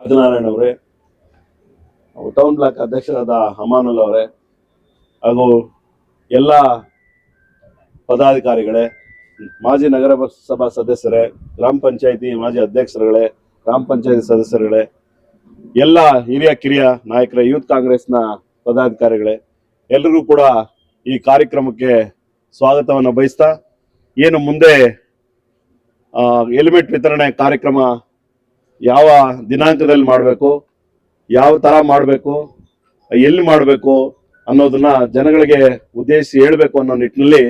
ಆದಿನಾರಾಯಣ ಅವರೇ, town block ಅಧ್ಯಕ್ಷರಾದ ಅಮಾನುಲ್ ಅವರೇ, ಹಾಗೂ ಎಲ್ಲ ಪದಾಧಿಕಾರಿಗಳೇ, ಮಾಜಿ ನಗರ ಸಭಾ ಸದಸ್ಯರೇ, ಗ್ರಾಮ ಪಂಚಾಯಿತಿ ಮಾಜಿ ಅಧ್ಯಕ್ಷರುಗಳೇ, ಗ್ರಾಮ ಪಂಚಾಯಿತಿ ಸದಸ್ಯರುಗಳೇ, ಎಲ್ಲ ಹಿರಿಯ ಕಿರಿಯ ನಾಯಕರೇ, ಯೂತ್ ಕಾಂಗ್ರೆಸ್ನ ಪದಾಧಿಕಾರಿಗಳೇ, ಎಲ್ಲರಿಗೂ ಕೂಡ ಈ ಕಾರ್ಯಕ್ರಮಕ್ಕೆ ಸ್ವಾಗತವನ್ನು ಬಯಸ್ತಾ, ಏನು ಮುಂದೆ ಹೆಲ್ಮೆಟ್ ವಿತರಣೆ ಕಾರ್ಯಕ್ರಮ ಯಾವ ದಿನಾಂಕದಲ್ಲಿ ಮಾಡಬೇಕು, ಯಾವ ತರ ಮಾಡಬೇಕು, ಎಲ್ಲಿ ಮಾಡಬೇಕು ಅನ್ನೋದನ್ನ ಜನಗಳಿಗೆ ಉದ್ದೇಶಿಸಿ ಹೇಳಬೇಕು ಅನ್ನೋ ನಿಟ್ಟಿನಲ್ಲಿ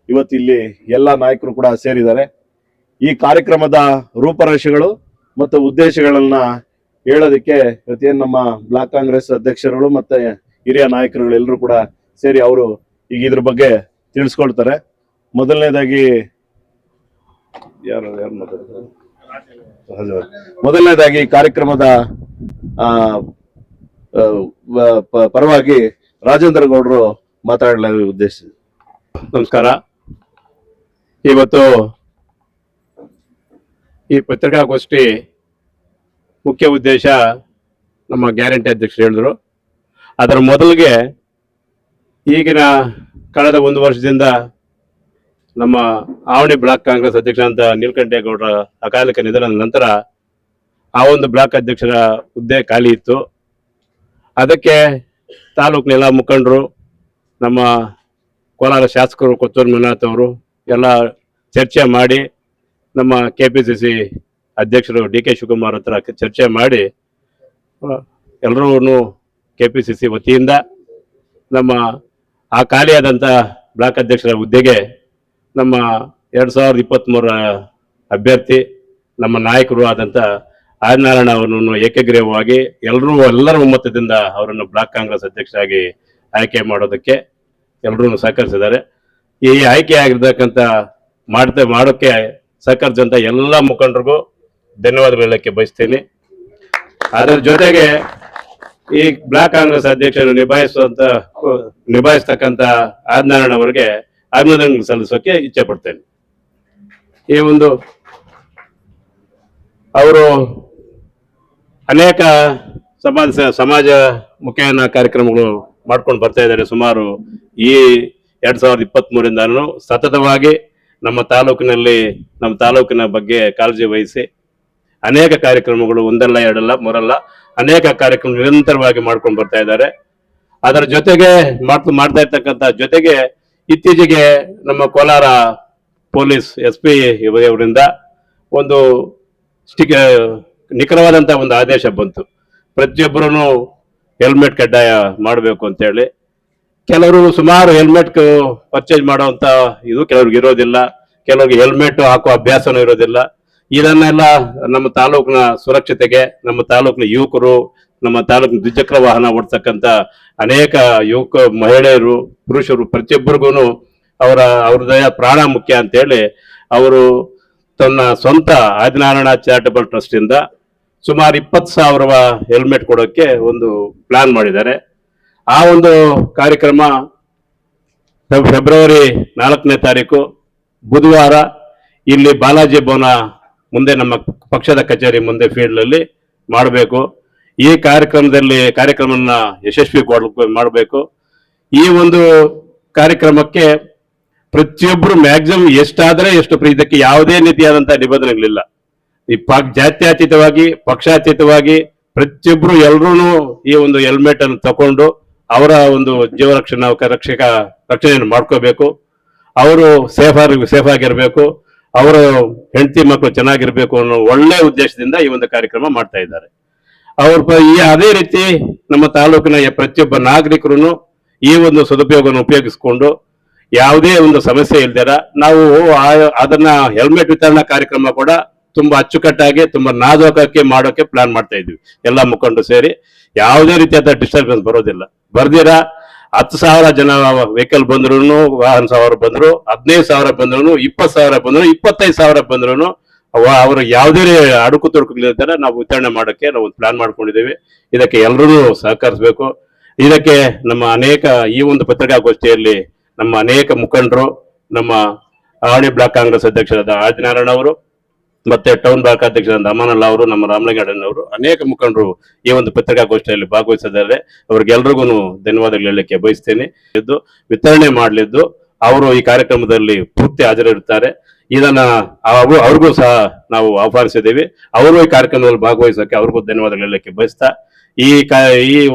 ಇವತ್ತು ಇಲ್ಲಿ ಎಲ್ಲ ನಾಯಕರು ಕೂಡ ಸೇರಿದ್ದಾರೆ. ಈ ಕಾರ್ಯಕ್ರಮದ ರೂಪರೇಷೆಗಳು ಮತ್ತು ಉದ್ದೇಶಗಳನ್ನ ಹೇಳೋದಕ್ಕೆ ಇವತ್ತೇನು ನಮ್ಮ ಬ್ಲಾಕ್ ಕಾಂಗ್ರೆಸ್ ಅಧ್ಯಕ್ಷರುಗಳು ಮತ್ತೆ ಹಿರಿಯ ನಾಯಕರುಗಳು ಎಲ್ಲರೂ ಕೂಡ ಸೇರಿ ಅವರು ಈಗ ಇದ್ರ ಬಗ್ಗೆ ತಿಳಿಸ್ಕೊಳ್ತಾರೆ. ಮೊದಲನೇದಾಗಿ ಕಾರ್ಯಕ್ರಮದ ಪರವಾಗಿ ರಾಜೇಂದ್ರ ಗೌಡರು ಮಾತಾಡಲು ಉದ್ದೇಶ. ನಮಸ್ಕಾರ. ಇವತ್ತು ಈ ಪತ್ರಿಕಾಗೋಷ್ಠಿ ಮುಖ್ಯ ಉದ್ದೇಶ ನಮ್ಮ ಗ್ಯಾರಂಟಿ ಅಧ್ಯಕ್ಷರು ಹೇಳಿದ್ರು. ಅದರ ಮೊದಲಿಗೆ ಈಗಿನ ಕಳೆದ ಒಂದು ವರ್ಷದಿಂದ ನಮ್ಮ ಆವಣಿ ಬ್ಲಾಕ್ ಕಾಂಗ್ರೆಸ್ ಅಧ್ಯಕ್ಷರಾದ ನೀಲಕಂಠೇಗೌಡರ ಅಕಾಲಿಕ ನಿಧನದ ನಂತರ ಆ ಒಂದು ಬ್ಲಾಕ್ ಅಧ್ಯಕ್ಷರ ಹುದ್ದೆ ಖಾಲಿ ಇತ್ತು. ಅದಕ್ಕೆ ತಾಲೂಕಿನ ಎಲ್ಲ ಮುಖಂಡರು, ನಮ್ಮ ಕೋಲಾರ ಶಾಸಕರು ಕೊತ್ತೂರು ಮಂಜುನಾಥ್ ಅವರು ಎಲ್ಲ ಚರ್ಚೆ ಮಾಡಿ ನಮ್ಮ KPCC ಅಧ್ಯಕ್ಷರು DK ಶಿವಕುಮಾರ್ ಹತ್ರ ಚರ್ಚೆ ಮಾಡಿ ಎಲ್ಲರೂ KPCC ವತಿಯಿಂದ ನಮ್ಮ ಆ ಖಾಲಿಯಾದಂಥ ಬ್ಲಾಕ್ ಅಧ್ಯಕ್ಷರ ಹುದ್ದೆಗೆ ನಮ್ಮ 2023 ಅಭ್ಯರ್ಥಿ ನಮ್ಮ ನಾಯಕರು ಆದಂಥ ಆದಿನಾರಾಯಣ ಅವರನ್ನು ಏಕಗ್ರೀವವಾಗಿ ಎಲ್ಲರ ಒಮ್ಮತದಿಂದ ಅವರನ್ನು ಬ್ಲಾಕ್ ಕಾಂಗ್ರೆಸ್ ಅಧ್ಯಕ್ಷರಾಗಿ ಆಯ್ಕೆ ಮಾಡೋದಕ್ಕೆ ಎಲ್ಲರೂ ಸಹಕರಿಸಿದ್ದಾರೆ. ಈ ಆಯ್ಕೆ ಆಗಿರ್ತಕ್ಕಂಥ ಮಾಡೋಕ್ಕೆ ಸಹಕರಿಸಿದಂಥ ಎಲ್ಲ ಮುಖಂಡರಿಗೂ ಧನ್ಯವಾದಗಳು ಹೇಳಕ್ಕೆ ಬಯಸ್ತೀನಿ. ಅದರ ಜೊತೆಗೆ ಈ ಬ್ಲಾಕ್ ಕಾಂಗ್ರೆಸ್ ಅಧ್ಯಕ್ಷರು ನಿಭಾಯಿಸ್ತಕ್ಕಂಥ ಆದಿನಾರಾಯಣ ಅವರಿಗೆ ಅಭಿನಂದನೆ ಸಲ್ಲಿಸೋಕೆ ಇಚ್ಛೆ ಪಡ್ತೇನೆ. ಈ ಒಂದು ಅವರು ಅನೇಕ ಸಮಾಜ ಮುಖೇನ ಕಾರ್ಯಕ್ರಮಗಳು ಮಾಡ್ಕೊಂಡು ಬರ್ತಾ ಇದ್ದಾರೆ. ಸುಮಾರು ಈ 2023 ಸತತವಾಗಿ ನಮ್ಮ ತಾಲೂಕಿನ ಬಗ್ಗೆ ಕಾಳಜಿ ವಹಿಸಿ ಅನೇಕ ಕಾರ್ಯಕ್ರಮಗಳು, ಒಂದಲ್ಲ ಎರಡಲ್ಲ ಮೂರಲ್ಲ, ಅನೇಕ ಕಾರ್ಯಕ್ರಮ ನಿರಂತರವಾಗಿ ಮಾಡ್ಕೊಂಡು ಬರ್ತಾ ಇದ್ದಾರೆ. ಅದರ ಜೊತೆಗೆ ಮಾಡ್ತಾ ಇರ್ತಕ್ಕಂಥ ಜೊತೆಗೆ ಇತ್ತೀಚೆಗೆ ನಮ್ಮ ಕೋಲಾರ ಪೊಲೀಸ್ SP ಇವರಿಂದ ಒಂದು ನಿಖರವಾದಂಥ ಒಂದು ಆದೇಶ ಬಂತು. ಪ್ರತಿಯೊಬ್ಬರೂ ಹೆಲ್ಮೆಟ್ ಕಡ್ಡಾಯ ಮಾಡಬೇಕು ಅಂತೇಳಿ. ಕೆಲವರು ಸುಮಾರು ಹೆಲ್ಮೆಟ್ ಪರ್ಚೇಸ್ ಮಾಡುವಂತ ಇದು ಕೆಲವ್ರಿಗೆ ಇರೋದಿಲ್ಲ, ಕೆಲವ್ರಿಗೆ ಹೆಲ್ಮೆಟ್ ಹಾಕುವ ಅಭ್ಯಾಸನೂ ಇರೋದಿಲ್ಲ. ಇದನ್ನೆಲ್ಲ ನಮ್ಮ ತಾಲೂಕಿನ ಸುರಕ್ಷತೆಗೆ, ನಮ್ಮ ತಾಲೂಕಿನ ಯುವಕರು, ನಮ್ಮ ತಾಲೂಕಿನ ದ್ವಿಚಕ್ರ ವಾಹನ ಓಡಿಸತಕ್ಕಂಥ ಅನೇಕ ಮಹಿಳೆಯರು, ಪುರುಷರು ಪ್ರತಿಯೊಬ್ಬರಿಗೂ ಅವ್ರದಯ ಪ್ರಾಣ ಮುಖ್ಯ ಅಂತೇಳಿ ಅವರು ತನ್ನ ಸ್ವಂತ ಆದಿನಾರಾಯಣ ಚಾರಿಟಬಲ್ ಟ್ರಸ್ಟ್ ಇಂದ ಸುಮಾರು 20,000 ಹೆಲ್ಮೆಟ್ ಕೊಡೋಕ್ಕೆ ಒಂದು ಪ್ಲಾನ್ ಮಾಡಿದ್ದಾರೆ. ಆ ಒಂದು ಕಾರ್ಯಕ್ರಮ ಫೆಬ್ರವರಿ 4ನೇ ತಾರೀಕು ಬುಧವಾರ ಇಲ್ಲಿ ಬಾಲಾಜಿ ಭವನ ಮುಂದೆ ನಮ್ಮ ಪಕ್ಷದ ಕಚೇರಿ ಮುಂದೆ ಫೀಲ್ಡ್ ಅಲ್ಲಿ ಮಾಡಬೇಕು. ಈ ಕಾರ್ಯಕ್ರಮನ ಯಶಸ್ವಿ ಮಾಡಬೇಕು. ಈ ಒಂದು ಕಾರ್ಯಕ್ರಮಕ್ಕೆ ಪ್ರತಿಯೊಬ್ಬರು ಮ್ಯಾಕ್ಸಿಮಮ್ ಎಷ್ಟಾದ್ರೆ ಎಷ್ಟು, ಇದಕ್ಕೆ ಯಾವುದೇ ರೀತಿಯಾದಂತಹ ನಿಬಂಧನೆಗಳಿಲ್ಲ. ಈ ಜಾತ್ಯತೀತವಾಗಿ ಪಕ್ಷಾತೀತವಾಗಿ ಪ್ರತಿಯೊಬ್ರು ಎಲ್ಲರೂ ಈ ಒಂದು ಹೆಲ್ಮೆಟ್ ಅನ್ನು ತಕೊಂಡು ಅವರ ಒಂದು ಜೀವ ರಕ್ಷಣೆಯನ್ನು ಮಾಡ್ಕೋಬೇಕು. ಅವರು ಸೇಫ್ ಆಗಿರ್ಬೇಕು, ಅವರ ಹೆಂಡತಿ ಮಕ್ಕಳು ಚೆನ್ನಾಗಿರ್ಬೇಕು ಅನ್ನೋ ಒಳ್ಳೆ ಉದ್ದೇಶದಿಂದ ಈ ಒಂದು ಕಾರ್ಯಕ್ರಮ ಮಾಡ್ತಾ ಇದ್ದಾರೆ. ಅದೇ ರೀತಿ ನಮ್ಮ ತಾಲೂಕಿನ ಪ್ರತಿಯೊಬ್ಬ ನಾಗರಿಕರು ಈ ಒಂದು ಸದುಪಯೋಗವನ್ನು ಉಪಯೋಗಿಸಿಕೊಂಡು ಯಾವುದೇ ಒಂದು ಸಮಸ್ಯೆ ಇಲ್ದಿರ ನಾವು ಅದನ್ನ ಹೆಲ್ಮೆಟ್ ವಿತರಣಾ ಕಾರ್ಯಕ್ರಮ ಕೂಡ ತುಂಬಾ ಅಚ್ಚುಕಟ್ಟಾಗಿ ತುಂಬಾ ನಾಜೂಕಾಗಿ ಮಾಡೋಕೆ ಪ್ಲಾನ್ ಮಾಡ್ತಾ ಇದ್ವಿ. ಎಲ್ಲ ಮುಖಂಡರು ಸೇರಿ ಯಾವುದೇ ರೀತಿಯಾದ ಡಿಸ್ಟರ್ಬೆನ್ಸ್ ಬರ್ದಿರ 10,000 ಜನ ವೆಹಿಕಲ್ ಬಂದ್ರು, ವಾಹನ ಸವಾರ ಬಂದ್ರು, 15,000 ಬಂದ್ರು, 20,000 ಬಂದ್ರು, 25,000 ಬಂದ್ರು, ಅವರು ಯಾವುದೇ ಅಡುಕು ತೊಡಕುಗಳಿರ್ತಾರೆ ನಾವು ವಿತರಣೆ ಮಾಡೋಕ್ಕೆ ನಾವು ಪ್ಲಾನ್ ಮಾಡ್ಕೊಂಡಿದ್ದೀವಿ. ಇದಕ್ಕೆ ಎಲ್ಲರೂ ಸಹಕರಿಸಬೇಕು. ಇದಕ್ಕೆ ನಮ್ಮ ಅನೇಕ ಈ ಒಂದು ಪತ್ರಿಕಾಗೋಷ್ಠಿಯಲ್ಲಿ ನಮ್ಮ ಅನೇಕ ಮುಖಂಡರು, ನಮ್ಮ ಆವಣಿ ಬ್ಲಾಕ್ ಕಾಂಗ್ರೆಸ್ ಅಧ್ಯಕ್ಷರಾದ ಆದಿನಾರಾಯಣ ಅವರು, ಮತ್ತೆ ಟೌನ್ ಬ್ಲಾಕ್ ಅಧ್ಯಕ್ಷರಾದ ಅಮಾನಲ್ಲ ಅವರು, ನಮ್ಮ ರಾಮಲಿಂಗಣ್ಣನ್ ಅವರು, ಅನೇಕ ಮುಖಂಡರು ಈ ಒಂದು ಪತ್ರಿಕಾಗೋಷ್ಠಿಯಲ್ಲಿ ಭಾಗವಹಿಸಿದ್ದಾರೆ. ಅವ್ರಿಗೆಲ್ರಿಗೂ ಧನ್ಯವಾದಗಳು ಹೇಳಲಿಕ್ಕೆ ಬಯಸ್ತೇನೆ. ಇದು ವಿತರಣೆ ಮಾಡಲಿದ್ದು ಅವರು ಈ ಕಾರ್ಯಕ್ರಮದಲ್ಲಿ ಪೂರ್ತಿ ಹಾಜರಿರುತ್ತಾರೆ. ಇದನ್ನ ಅವ್ರಿಗೂ ಸಹ ನಾವು ಆಹ್ವಾನಿಸಿದ್ದೀವಿ. ಅವರು ಈ ಕಾರ್ಯಕ್ರಮದಲ್ಲಿ ಭಾಗವಹಿಸೋಕೆ ಅವ್ರಿಗೂ ಧನ್ಯವಾದಗಳು ಹೇಳಲಿಕ್ಕೆ ಬಯಸ್ತಾ ಈ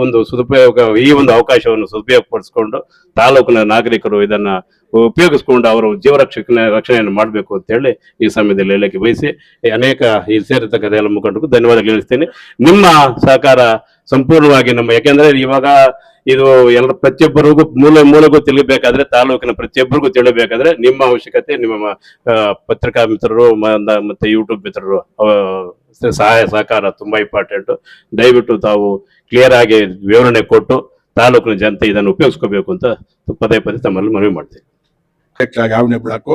ಒಂದು ಅವಕಾಶವನ್ನು ಸದುಪಯೋಗಪಡಿಸಿಕೊಂಡು ತಾಲೂಕಿನ ನಾಗರಿಕರು ಇದನ್ನ ಉಪಯೋಗಿಸ್ಕೊಂಡು ಅವರು ರಕ್ಷಣೆಯನ್ನು ಮಾಡಬೇಕು ಅಂತ ಹೇಳಿ ಈ ಸಮಯದಲ್ಲಿ ಹೇಳಲಿಕ್ಕೆ ಬಯಸಿ ಅನೇಕ ಈ ಸೇರಿರ್ತಕ್ಕಂಥ ಎಲ್ಲ ಮುಖಂಡರಿಗೂ ಧನ್ಯವಾದಗಳು ಹೇಳ್ತೀನಿ. ನಿಮ್ಮ ಸಹಕಾರ ಸಂಪೂರ್ಣವಾಗಿ ಯಾಕೆಂದ್ರೆ ಇವಾಗ ಇದು ಎಲ್ಲ ಪ್ರತಿಯೊಬ್ಬರಿಗೂ ಮೂಲೆಗೂ ತಿಳಿಬೇಕಾದ್ರೆ, ತಾಲೂಕಿನ ಪ್ರತಿಯೊಬ್ಬರಿಗೂ ತಿಳಿಬೇಕಾದ್ರೆ ನಿಮ್ಮ ಅವಶ್ಯಕತೆ, ನಿಮ್ಮ ಪತ್ರಿಕಾ ಮಿತ್ರರು ಮತ್ತೆ ಯೂಟ್ಯೂಬ್ ಮಿತ್ರರು ಸಹಾಯ ಸಹಕಾರ ತುಂಬಾ ಇಂಪಾರ್ಟೆಂಟ್. ದಯವಿಟ್ಟು ತಾವು ಕ್ಲಿಯರ್ ಆಗಿ ವಿವರಣೆ ಕೊಟ್ಟು ತಾಲೂಕಿನ ಜನತೆ ಇದನ್ನು ಉಪಯೋಗಿಸ್ಕೋಬೇಕು ಅಂತ ಪದೇ ತಮ್ಮಲ್ಲಿ ಮನವಿ ಮಾಡ್ತೀನಿ. ಆವಣೆ ಬ್ಲಾಕು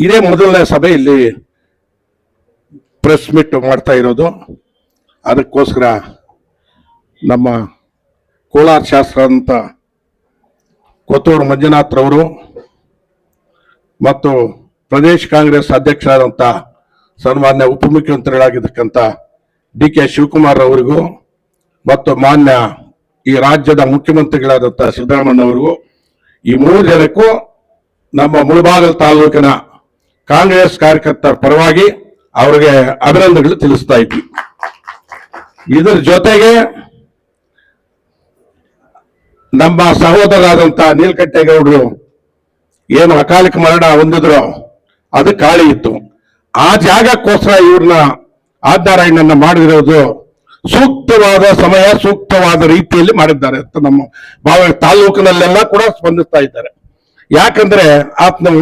ಇದೇ ಮೊದಲನೇ ಸಭೆ ಇಲ್ಲಿ ಪ್ರೆಸ್ ಮೀಟ್ ಮಾಡ್ತಾ ಇರೋದು. ಅದಕ್ಕೋಸ್ಕರ ನಮ್ಮ ಕೋಲಾರ ಶಾಸ್ತ್ರ ಅಂತ ಕೊತ್ತೂರು ಮಂಜುನಾಥ್ ರವರು ಮತ್ತು ಪ್ರದೇಶ ಕಾಂಗ್ರೆಸ್ ಅಧ್ಯಕ್ಷರಾದಂಥ ಸನ್ಮಾನ್ಯ ಉಪಮುಖ್ಯಮಂತ್ರಿಗಳಾಗಿರ್ತಕ್ಕಂಥ DK ಶಿವಕುಮಾರ್ ಅವರಿಗೂ ಮತ್ತು ಮಾನ್ಯ ಈ ರಾಜ್ಯದ ಮುಖ್ಯಮಂತ್ರಿಗಳಾದಂಥ ಸಿದ್ದರಾಮಯ್ಯ ಅವರಿಗೂ, ಈ 3 ಜನಕ್ಕೂ ನಮ್ಮ ಮುಳಬಾಗಿಲು ತಾಲೂಕಿನ ಕಾಂಗ್ರೆಸ್ ಕಾರ್ಯಕರ್ತರ ಪರವಾಗಿ ಅವರಿಗೆ ಅಭಿನಂದನೆಗಳು ತಿಳಿಸ್ತಾ ಇದ್ವಿ. ಇದರ ಜೊತೆಗೆ ನಮ್ಮ ಸಹೋದರರಾದಂಥ ನೀಲಕಂಠೇಗೌಡರು ಏನು ಅಕಾಲಿಕ ಮರಣ ಹೊಂದಿದ್ರು, ಅದು ಖಾಲಿ ಇತ್ತು. ಆ ಜಾಗಕ್ಕೋಸ್ಕರ ಇವ್ರನ್ನ ಆದ್ನಾರಾಯಣನ್ನ ಮಾಡಿರೋದು ಸೂಕ್ತವಾದ ಸಮಯ, ಸೂಕ್ತವಾದ ರೀತಿಯಲ್ಲಿ ಮಾಡಿದ್ದಾರೆ ಅಂತ ನಮ್ಮ ತಾಲೂಕಿನಲ್ಲೆಲ್ಲ ಕೂಡ ಸ್ಪಂದಿಸ್ತಾ ಇದ್ದಾರೆ. ಯಾಕಂದ್ರೆ ಆತನು